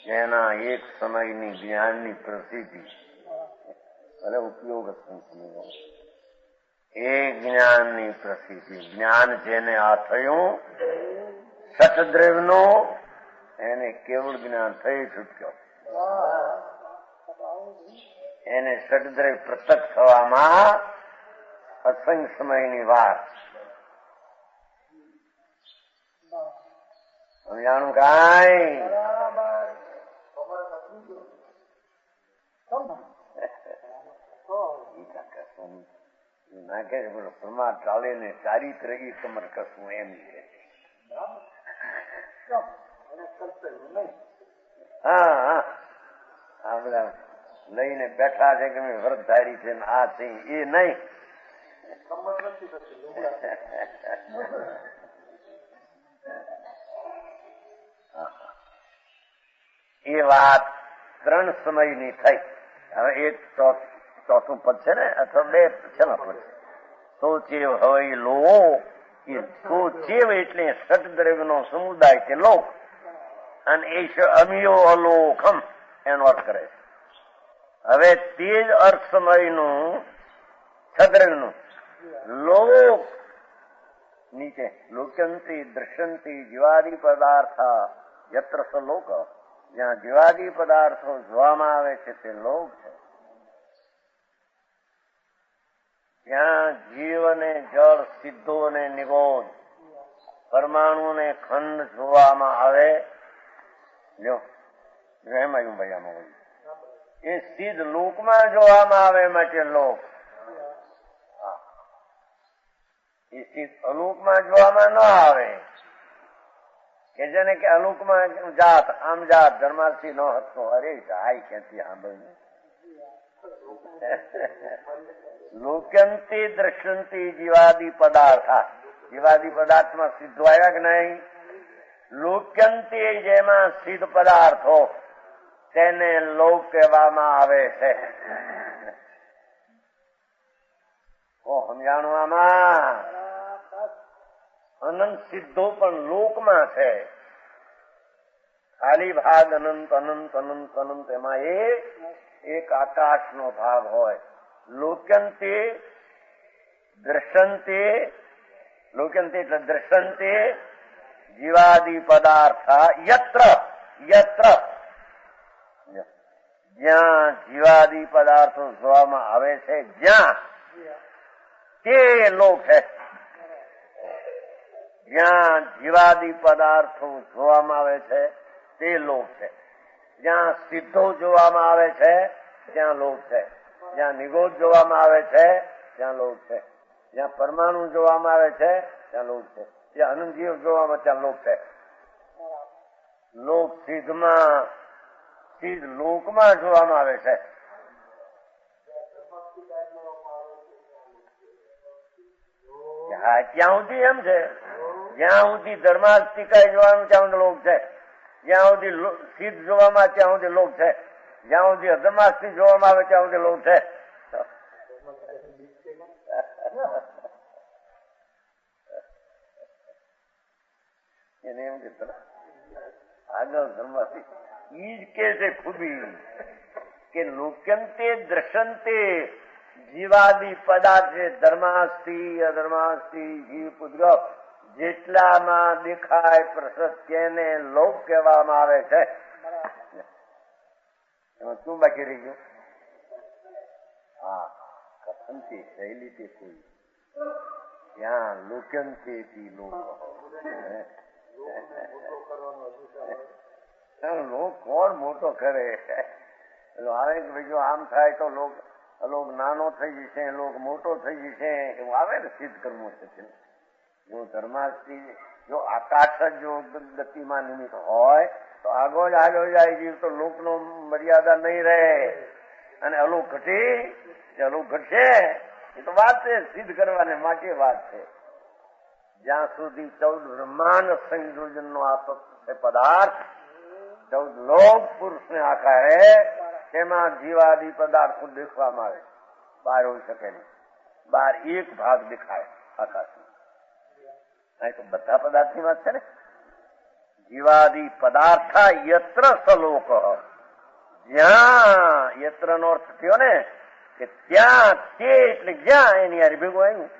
જેના એક સમયની જ્ઞાનની પ્રસિદ્ધિ ભલે ઉપયોગ એ જ્ઞાનની પ્રસિદ્ધિ જ્ઞાન જેને આ થયું સતદ્રવ્યનું એને કેવળ જ્ઞાન થઈ છૂટ્યો. એને સતદ્રવ્ય પ્રત્યક્ષ થવામાં અસંખ્ય સમયની વાત. સમજાણું કાંઈ? નાખે છે બોલો પ્રમાદ ચાલે ને ચારિત્ર ઈ કમર કશું એમ છે. હા હા આ બધા લઈને બેઠા છે કે મેં વ્રતધારી છે ને આ છે એ નહીં. એ વાત 3 સમયની થઈ. હવે એક ચોથું પદ છે ને અથવા 2 છેલ્લા પદ છે. તો ચેવ હવે લો તો ચેવ એટલે સતદ્રવ્યનો સમુદાય કે લોક અને એ અમિયો અલોકમ એનો અર્થ કરે છે. હવે તે જ અર્થ સમયનું સદ્રવ્યનું લોક નીચે લોક્યંતી દ્રશ્યંતી જીવાદી પદાર્થ યત્ર સ લોક જ્યાં જીવાદી પદાર્થો જોવામાં આવે છે તે લોક છે. જ્યાં જીવ અને જળ સિદ્ધો અને નિગોદ પરમાણુ ને ખંડ જોવામાં આવે એમાં ભાઈ આમાં એ સિદ્ધ લોકમાં જોવામાં આવે માટે લોક. એ સિદ્ધ અલોકમાં જોવામાં ન આવે કે જેને કે અલોકમાં જાત આમ જાત ધર્માર્થી ન હતો. અરે જાય ક્યાંથી સાંભળ્યું. લોક્યંતી દ્રશ્યંતી જીવાદી પદાર્થ જીવાદી પદાર્થમાં સિદ્ધો આવ્યા કે નહીં? લોક્યંતી જેમાં સિદ્ધ પદાર્થો તેને લોક કહેવામાં આવે છે. સમજાણું આમાં? અનંત સિદ્ધો પણ લોકમાં છે. ખાલી ભાગ અનંત અનંત અનંત અનંત એમાં એક આકાશનો ભાગ હોય. લોક્યંતી દ્રશ્યંતી લોક્યંતી એટલે દ્રશ્યંતી જીવાદી પદાર્થ યત્ર યત્ર જ્યાં જીવાદી પદાર્થો જોવામાં આવે છે જ્યાં તે લોક છે. જ્યાં જીવાદી પદાર્થો જોવામાં આવે છે તે લોક છે. જ્યાં સિદ્ધો જોવામાં આવે છે ત્યાં લોક છે. જ્યાં નિગોદ જોવામાં આવે છે ત્યાં લોક છે. જ્યાં પરમાણુ જોવામાં આવે છે ત્યાં લોક છે. જ્યાં અનંત જીવ જોવામાં ત્યાં લોક છે. લોક સિદ્ધમાં સિદ્ધ લોકમાં જોવામાં આવે છે. હા ત્યાં સુધી એમ છે. જ્યાં સુધી ધર્માસ્તિકાય જોવાનું ત્યાં સુધી લોક છે. જ્યાં સુધી સિદ્ધ જોવામાં ત્યાં સુધી લોક છે. જ્યાં સુધી અધર્માસ્તી જોવામાં આવે ત્યાં સુધી લોક છે. એને એમ કે આગળ ધર્માસ્તી ઈ જ કે છે ખૂબી કે લોક્યંતે દ્રશ્યંતે જીવાદી પદાર્થ છે. ધર્માસ્તી અધર્માસ્તી જીવ પુદ્ર જેટલામાં દેખાય પ્રસત તેને લોક કહેવામાં આવે છે. એમાં શું બાકી રહી ગયું? હા કથનથી શૈલીથી કોઈ ત્યાં લોક્યંથી લોક કોણ મોટો કરે આવે કે ભાઈ જો આમ થાય તો લોક નાનો થઈ જશે લોક મોટો થઈ જશે એવું આવે ને સિદ્ધ કર્મો છે. જો ધર્માસ્તી જો આકાશ જ જો ગતિમાં નિમિત્ત હોય તો આગળ જાય જીવ તો લોકનો મર્યાદા નહીં રહે અને અલોક ઘટશે એ તો વાત છે સિદ્ધ કરવાને માટે વાત છે. જ્યાં સુધી 14 બ્રહ્માંડ સંયોજનનો આ પદાર્થ 14 લોક પુરુષને આકારે તેમાં જીવાદી પદાર્થો દેખવામાં આવે. બહાર હોઈ શકે નહીં. બહાર એક ભાગ દેખાય આકાશમાં. અહીં તો બધા પદાર્થની વાત છે ને. જીવાદી પદાર્થ યત્ર સલોક, જ્યાં યત્ર નો અર્થ થયો ને કે ત્યાં તે એટલે જ્યાં એની યાર ભેગું આવ્યું.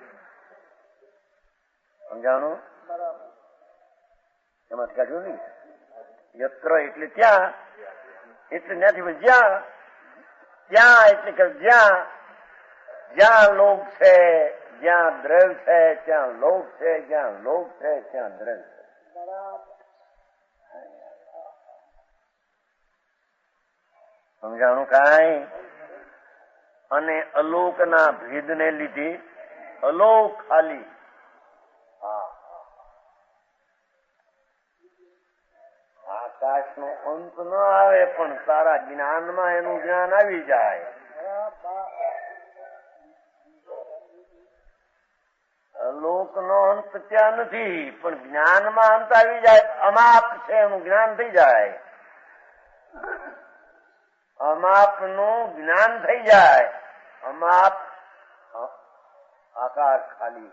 સમજાણું? એમાં કાઢ્યું નહીં. યત્ર એટલે ત્યાં એટલે ત્યાંથી જ્યાં એટલે કે જ્યાં લોક છે જ્યાં દ્રવ્ય છે ત્યાં લોક છે, જ્યાં લોક છે ત્યાં દ્રવ્ય છે. સમજાણું કાંઈ? અને અલોકના ભેદને લીધે અલોક ખાલી આકાશનો અંત ન આવે પણ તારા જ્ઞાનમાં એનું જ્ઞાન આવી જાય. અલોકનો અંત ત્યાં નથી પણ જ્ઞાનમાં અંત આવી જાય. અમાપ છે એનું જ્ઞાન થઈ જાય. અમાપનું જ્ઞાન થઈ જાય. અમાપ આકાશ ખાલી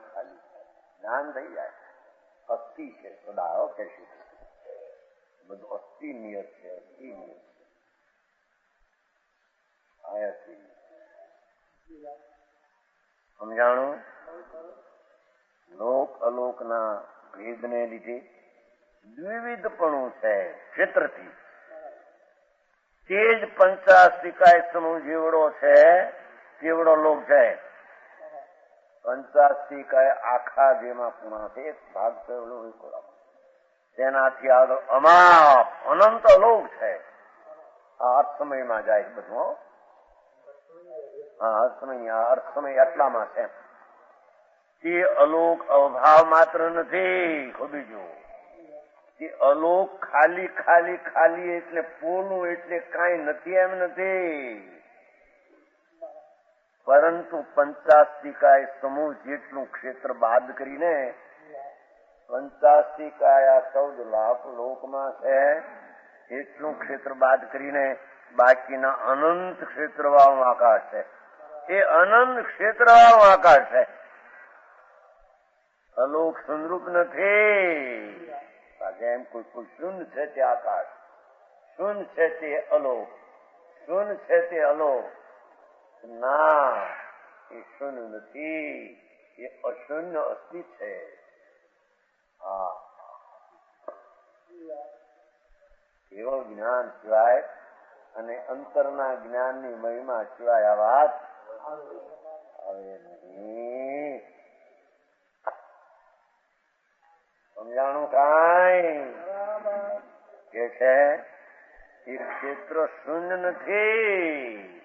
જ્ઞાન થઈ જાય. અસ્થિ છે સદા કહેશું બધું અસ્થિ નિયત છે. સમજાણું? લોક અલોકના ભેદને લીધે દ્વિવિધપણું છે ક્ષેત્રથી. તે જ પંચાસ્તિકાય સમૂહ જેવડો છે તેવડો લોક છે. પંચાસ્તિકાય આખા જેમાં પૂર્ણ છે એક ભાગ થયેલો તેનાથી આગળ અમાપ અનંત લોક છે. આ અર્થમયમાં જાય બધું. અર્થમય આટલામાં છે. તે અલોક અભાવ માત્ર નથી. બીજું તે અલોક ખાલી એટલે પોલું એટલે કઈ નથી એમ નથી. પરંતુ પંચાસ્તિકાય સમૂહ જેટલું ક્ષેત્ર બાદ કરીને પંચાસ્તિકાય 14 લાખ લોકમાં છે એટલું ક્ષેત્ર બાદ કરીને બાકીના અનંત ક્ષેત્ર વાળું આકાશ છે. એ અનંત ક્ષેત્ર વાળું આકાશ છે. અલોક સંરૂપ નથી. એમ કોઈ શૂન્ય છે તે આકાશ, શૂન્ય છે તે અલોક, શૂન્ય છે તે અલોક. ના, એ શૂન્ય નથી, એ અશૂન્ય અસ્થિ છે. હા, એવો જ્ઞાન સિવાય અને અંતરના જ્ઞાનની મહિમા સિવાય આ વાત આવે નહીં. સમજાણું કાંઈ? કે છે એ ક્ષેત્ર શૂન્ય નથી.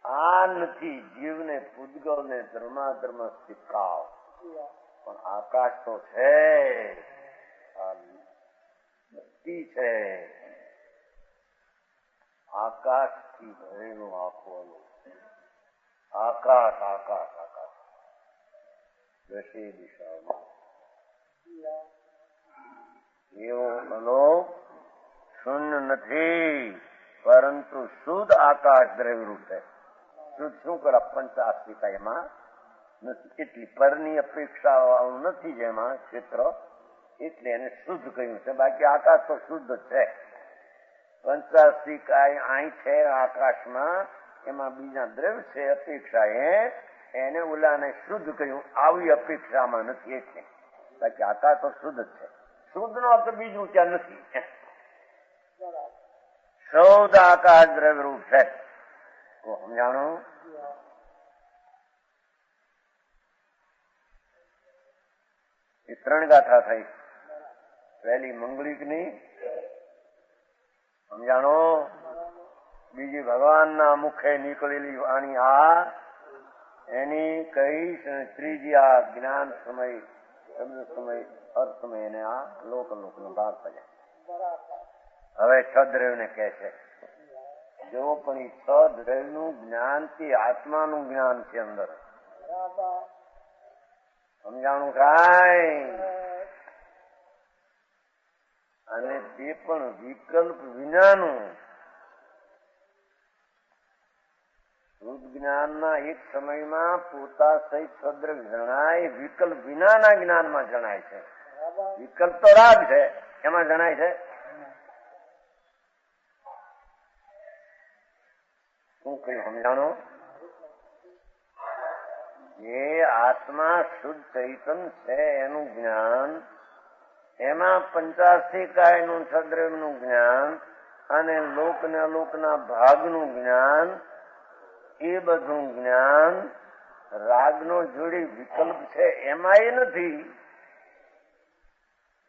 આ નથી જીવને પૂદગલને ધર્માધર્મ શીખાવ, પણ આકાશ તો છે, બધી છે. આકાશ થી ભરેલું આખું આકાશ આકાશ આકાશ દશે દિશામાં એવો અલોક શૂન્ય નથી, પરંતુ શુદ્ધ આકાશ દ્રવ્યરૂપ છે. શુદ્ધ શું કરે? પંચાસ્તિકા એમાં નથી. એટલી પરની અપેક્ષા નથી જેમાં ક્ષેત્ર, એટલે એને શુદ્ધ કહ્યું છે. બાકી આકાશ તો શુદ્ધ છે. પંચાસ્તિકા અહીં છે આકાશમાં, એમાં બીજા દ્રવ્ય છે અપેક્ષા, એને ઓલાને શુદ્ધ કહ્યું. આવી અપેક્ષામાં નથી એટલે. બાકી આકાશ તો શુદ્ધ છે. શુદ્ધ નો અર્થ બીજું ત્યાં નથી. શુદ્ધ આકાશ દ્રવ્ય રૂપ છે. સમજાણું? એ 3 ગાથા થઈ. પહેલી મંગળિકની, સમજાણો. બીજી ભગવાનના મુખે નીકળેલી વાણી આ એની કહીશ. અને ત્રીજી આ જ્ઞાન સમય, શબ્દ સમય, અર્થ સમય, એને આ લોક નો ભાગ પડ્યા. હવે છદ્રવ્યને કહે છે જો પણ એ છદ્રવ્યનું જ્ઞાન તે આત્માનું જ્ઞાન છે અંદર. સમજાણું કાંઈ? અને તે પણ વિકલ્પ વિનાનું. શુદ્ધ જ્ઞાનના એક સમયમાં પોતા સહિત છદ્રવ્ય જણાય, વિકલ્પ વિનાના જ્ઞાનમાં જણાય છે. વિકલ્પ તો રાગ છે, એમાં જણાય છે. શું કહ્યું? સમજાણો? જે આત્મા શુદ્ધ ચૈતન છે એનું જ્ઞાન, એમાં 85 કાયનું છદ્રવ્યનું જ્ઞાન અને લોક ને અલોકના ભાગનું જ્ઞાન, એ બધું જ્ઞાન રાગનો જોડી વિકલ્પ છે એમાં એ નથી.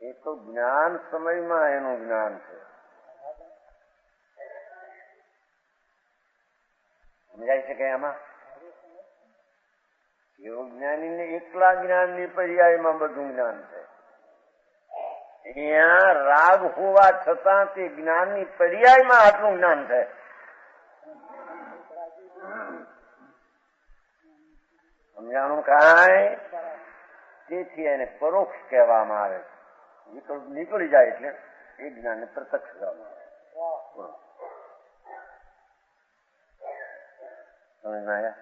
એ તો જ્ઞાન સમયમાં એનું જ્ઞાન છે. સમજાય છે કે એમાં એવું જ્ઞાનીને એકલા જ્ઞાનની પર્યાયમાં બધું જ્ઞાન છે. અહીંયા રાગ હોવા છતાં તે જ્ઞાનની પર્યાયમાં આટલું જ્ઞાન છે. સમજાણું કાંઈ? તેથી એને પરોક્ષ કહેવામાં આવે. વિકલ્પ નીકળી જાય એટલે એ જ્ઞાનને પ્રત્યક્ષ કહેવામાં આવે. સમજમાં આવ્યા?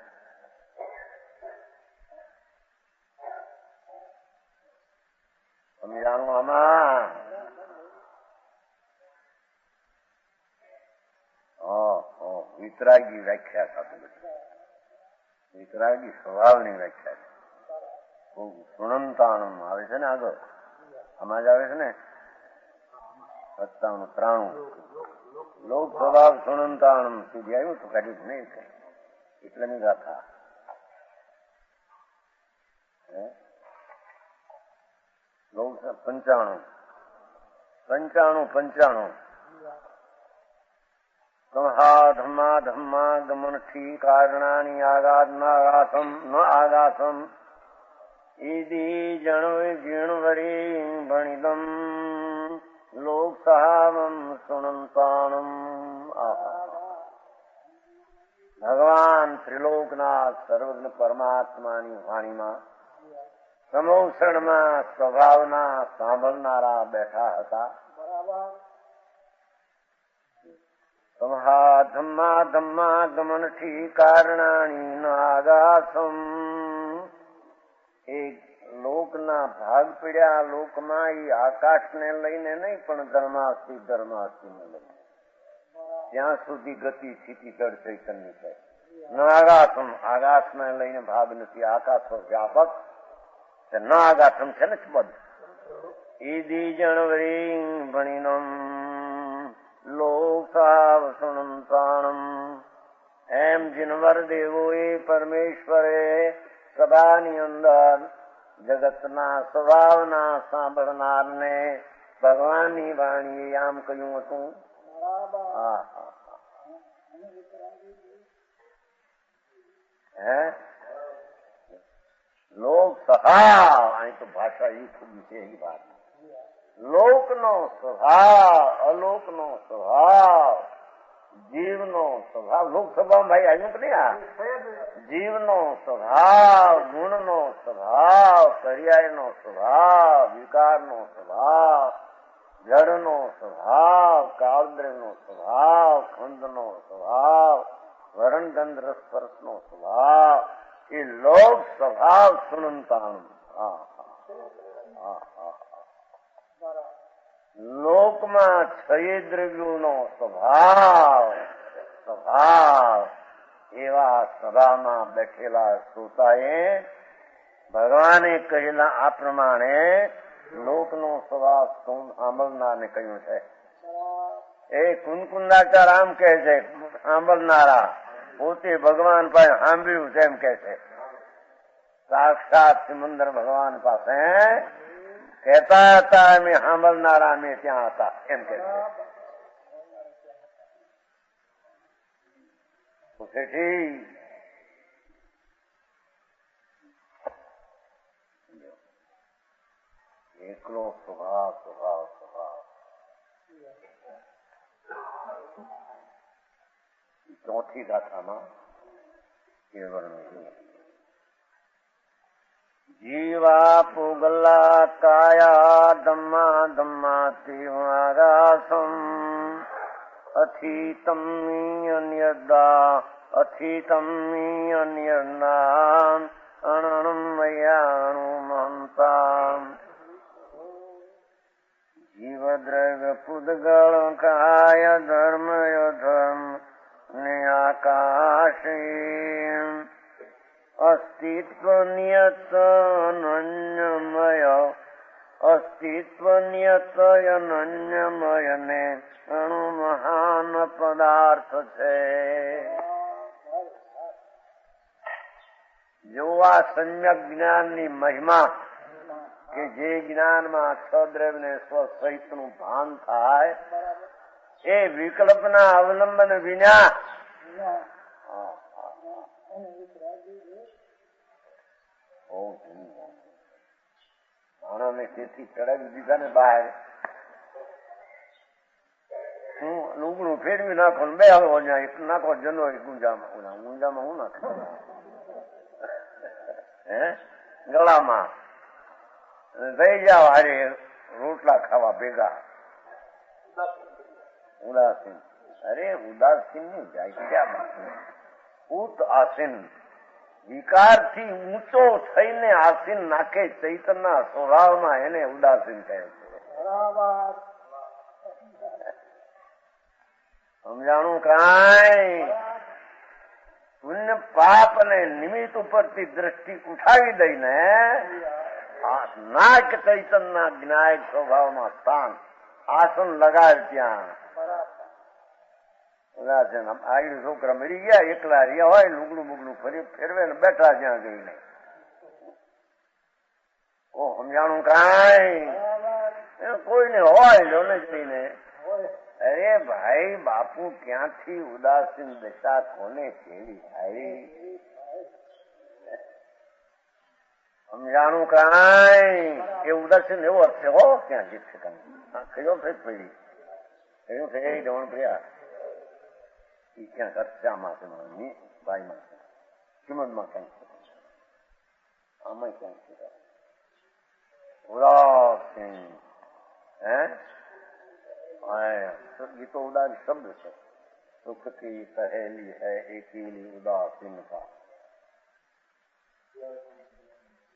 સમજાણું આમાં? વિતરાગી વ્યાખ્યા સાથે બધી વિતરાગી સ્વભાવની વ્યાખ્યા છે. સુણંતાણું આવે છે ને આગળ, આમાં જ આવે છે ને 97-93 લોક સ્વભાવ સુણંતાણું સુધી આવ્યું તો કાઢ્યું જ નહીં એટલે ની ગાથા. લોક 95 ધમ્મા ધમ્મા ગમનથી કારણાની આગાસમ ન આગાસમ ઈદી જણવે જીણવરી ભણિદમ લોક સહાવમ સુણંતાણમ. ભગવાન ત્રિલોકનાથ સર્વજ્ઞ પરમાત્માની વાણીમાં સમૌષણમાં સ્વભાવના સાંભળનારા બેઠા હતા. ધમ્મા ધમ્મા ગમનથી કારણાની નાગાસમ. એક લોકના ભાગ પીડ્યા લોકમાં એ આકાશને લઈને નહીં પણ ધર્માસ્તી ને લઈને ત્યાં સુધી ગતિ સ્થિતિ જડ ચૈતન્ય છે. નાગાસમ આકાશને લઈને ભાગ નથી. આકાશ વ્યાપક છે. ન આગાસમ છે ને પદ. ઈદી જણવરી ભણીનમ લોકસાવસુણંતાણમ. એમ જીનવર દેવોએ પરમેશ્વરે સભાની અંદર જગતના સ્વભાવના સાંભળનારને ભગવાનની વાણીએ આમ કહ્યું હતું. લોક સહાવ, અહીં તો ભાષા એ ખૂબ છે. એ વાત લોકનો સ્વભાવ, અલોકનો સ્વભાવ, જીવનો સ્વભાવ. લોક સ્વભાવ ભાઈ આવ્યું કે નહીં? આ જીવનો સ્વભાવ, ગુણનો સ્વભાવ, પર્યાયનો સ્વભાવ, વિકારનો સ્વભાવ, જળનો સ્વભાવ, કાળદ્રવ્યનો સ્વભાવ, ખંડનો સ્વભાવ, વરણગંધ રસપરસનો સ્વભાવ, એ લોક સ્વભાવ સુણંતાણું. લોકમાં 6 દ્રવ્યોનો સ્વભાવ એવા સભામાં બેઠેલા શ્રોતાએ ભગવાને કહેલા આ પ્રમાણે લોકનો સ્વભાવ સાંભળનારને કહ્યું છે. એ કુનકુંદાચાર આમ કહે છે, સાંભળનારા પોતે ભગવાન પાસે સાંભળ્યું છે એમ કે છે. સાક્ષાત સિમંદર ભગવાન પાસે કહેતા હતા અમે સાંભળનારા અમે ત્યાં હતા એમ કે એકલો સ્વભાવ સ્વભાવ સ્વભાવ ચોથી ગાથામાં કેવળ જીવા પુગલા કાયા ધમ્મા ધમ્માતિ વારાસમ અથિતમ અન્યદા અથિતમ અન્યના અણમયાણુ મહંતા જીવદ્રવ્ય પુદગળ કાય ધર્મય ધર્મ ને આકાશે અસ્તિત્વ નિયત અનન્યમય અસ્તિત્વ નિયત અનન્યમય ને અણુ મહાન પદાર્થ છે. જો આ સમ્યક જ્ઞાનની મહિમા કે જે જ્ઞાનમાં સદ્રવ્ય ને સ્વસહિત નું ભાન થાય એ વિકલ્પના અવલંબન વિના માણસને તેથી ચડાવી દીધા ને બહાર હું લુગડું ફેરવી નાખો ને બે આવો નાખો જનો ગુંજામાં ગુંજામાં હું નાખો હે ગળામાં થઈ જાવ હારે રોટલા ખાવા ભેગા ઉદાસીન. અરે ઉદાસીન ની જાય ક્યાં ઉત આસીન વિકાર થી ઊંચો થઈને આસીન નાખે ચૈતનના સ્વભાવમાં એને ઉદાસીન કહે છે. સમજાણું કાંઈ પુણ્ય પાપ અને નિમિત્ત ઉપરથી દ્રષ્ટિ ઉઠાવી દઈને નાક ચૈતનના જ્ઞાયક સ્વભાવમાં સ્થાન આસન લગાડ ત્યાં આગળ છોકરા મરી ગયા એકલા રહ્યા હોય લુગડું બુગડું ફેરવે ને બેઠા ત્યાં જઈને ઓ સમજાણું કાંઈ કોઈને હોય જોને જઈને અરે ભાઈ બાપુ ક્યાંથી ઉદાસીન દશા કોને કેવી થાય સમજાણું કાંઈ એ ઉદાસીન એવો અર્થ છે હો ક્યાં જીત છે કયો ફેર પડી કયું છે જવણ પ્રિયા એ ક્યાંક અર્થામાં છે ભાઈમાં કિંમતમાં ક્યાંક છે આમાં ક્યાંક છે ઉદાસીન હે ये तो उदार शब्द है सुख की सहेली है एकीली उदासीनता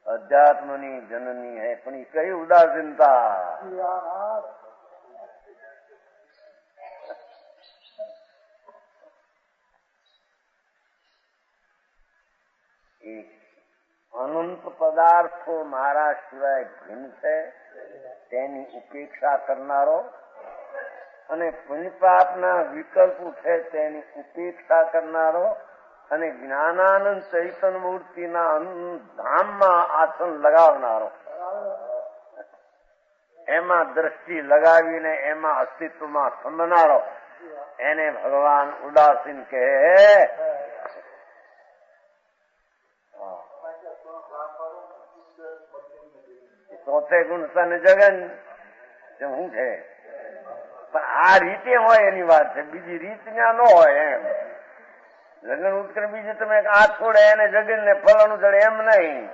अध्यात्मनी जननी है पण कई उदासीनता અનંત પદાર્થો મારા સિવાય ભિન્ન છે તેની ઉપેક્ષા કરનારો અને પુણ્યપાપના વિકલ્પો છે તેની ઉપેક્ષા કરનારો અને જ્ઞાનાનંદ ચૈતન્ય મૂર્તિના ધામમાં આસન લગાવનારો એમાં દ્રષ્ટિ લગાવીને એમાં અસ્તિત્વમાં થંભનારો એને ભગવાન ઉદાસીન કહે. ચોથે ગુણ તન જગન શું છે પણ આ રીતે હોય એની વાત છે બીજી રીત ત્યાં ન હોય એમ જગન ઉત્કર બીજું તમે આ છોડે એને જગન ને ફલાણું જડે એમ નહીં.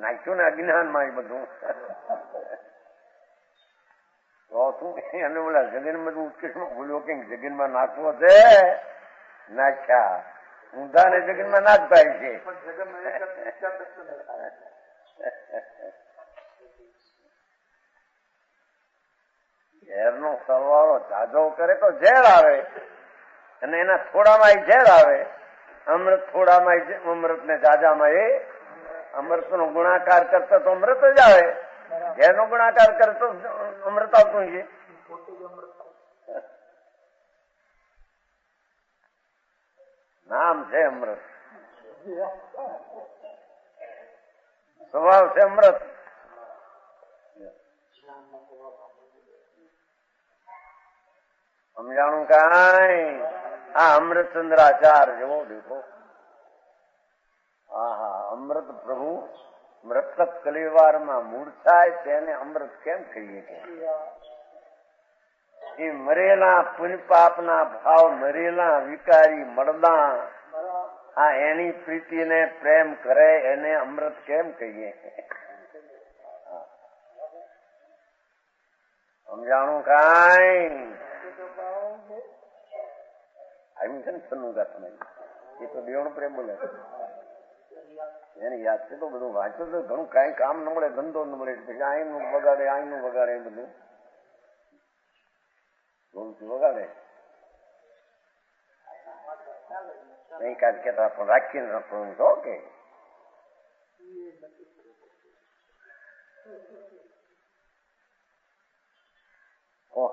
નાખ્યું ને અજ્ઞાન માં બધું અને ઓલા જગન બધું ઉત્કૃષ્ટમાં ભૂલ્યો કે જગન માં નાખવો છે નાખ્યા ઊંધા ને જગન માં નાખતા છે. ઝેર નો સરવાળો જાજો કરે તો ઝેર આવે અને એના થોડામાં ઝેર આવે. અમૃત થોડામાં અમૃત ને જાજામાં એ અમૃત નો ગુણાકાર કરતા તો અમૃત જ આવે. ઝેર નો ગુણાકાર કરતો અમૃત આવતું છે. નામ છે અમૃત, સ્વભાવ છે અમૃત. સમજાણું કાંઈ? આ અમૃતચંદ્રાચાર જેવો દેખો. હા હા, અમૃત પ્રભુ મૃતક કલીવારમાં મૂર્છાય તેને અમૃત કેમ કહીએ? એ મરેલા પુણ્યપાપના ભાવ, મરેલા વિકારી મળદા, આ એની પ્રીતિને પ્રેમ કરે એને અમૃત કેમ કહીએ? સમજાણું કાંઈ? આવ્યું છે ને સન્નુગા તમે? એ તો દેવણ પ્રેમ બોલે એને યાદ છે. તો બધું વાંચો તો ઘણું કઈ કામ ન મળે, ધંધો ન મળે, પછી અહીંનું વગાડે, અહીંનું વગાડે, એ બધું વગાડે નહીં. કાંઈ કેતા પણ રાખીને રાખવું છો કે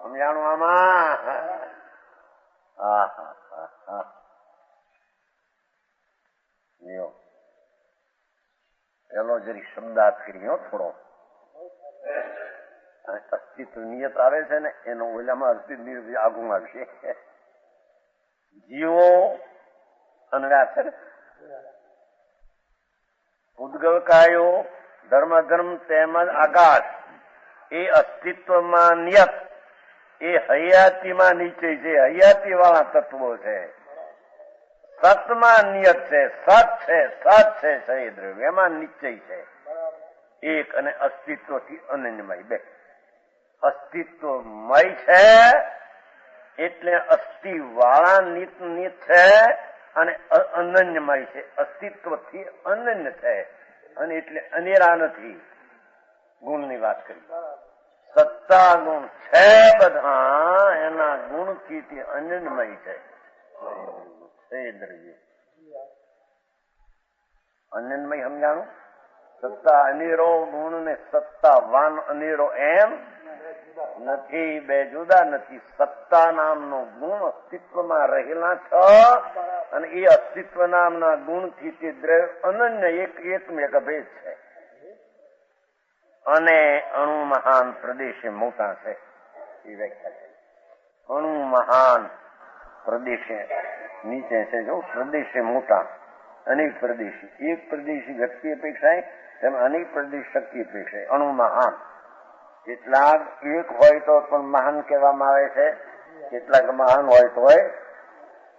સમજાણું આમાં? હા હા હા હા. પેલો જરી શબ્દાર્થ કર્યો થોડો. અસ્તિત્વ નિયત આવે છે ને, એનો ઓલામાં અસ્તિત્વ આગું આવશે. જીવો અને છે ને ઉદ્ગલ કાયો, ધર્મ તેમજ આકાશ, એ અસ્તિત્વમાં નિયત, એ હયાતીમાં નીચે છે, હયાતી વાળા તત્વો છે. સતમાં નિયત છે, સત છે શરીર દ્રવ્ય, એમાં નિશ્ચય છે એક, અને અસ્તિત્વથી અનન્યમય બે. અસ્તિત્વમય છે એટલે અસ્થિ વાળા નિત છે, અને અનન્યમય છે, અસ્તિત્વથી અનન્ય છે, અને એટલે અનેરા નથી. ગુણની વાત કરી, સત્તા ગુણ છે બધા, એના ગુણથી તે અનન્યમય છે. અનન્યમય સમજાણું? સત્તા અનેરો, ગુણ ને સત્તાવાન અનેરો એમ નથી, બે જુદા નથી. સત્તા નામનો ગુણ અસ્તિત્વમાં રહેલા છ, અને એ અસ્તિત્વ નામના ગુણથી તે દ્રવ્ય અનન્ય એકમેક ભેદ છે. અને અણુ મહાન પ્રદેશે મોટા છે, એ વ્યાખ્યા છે. અણુ મહાન પ્રદેશે નીચે છે, જો પ્રદેશે મોટા, અનેક પ્રદેશી. એક પ્રદેશી વ્યક્તિ અપેક્ષાએ તેમ અનેક પ્રદેશ શક્તિ અપેક્ષાએ. અણુ મહાન, કેટલાક એક હોય તો પણ મહાન કહેવામાં આવે છે, કેટલાક મહાન હોય તો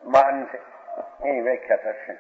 મહાન છે. એ વ્યાખ્યા થશે.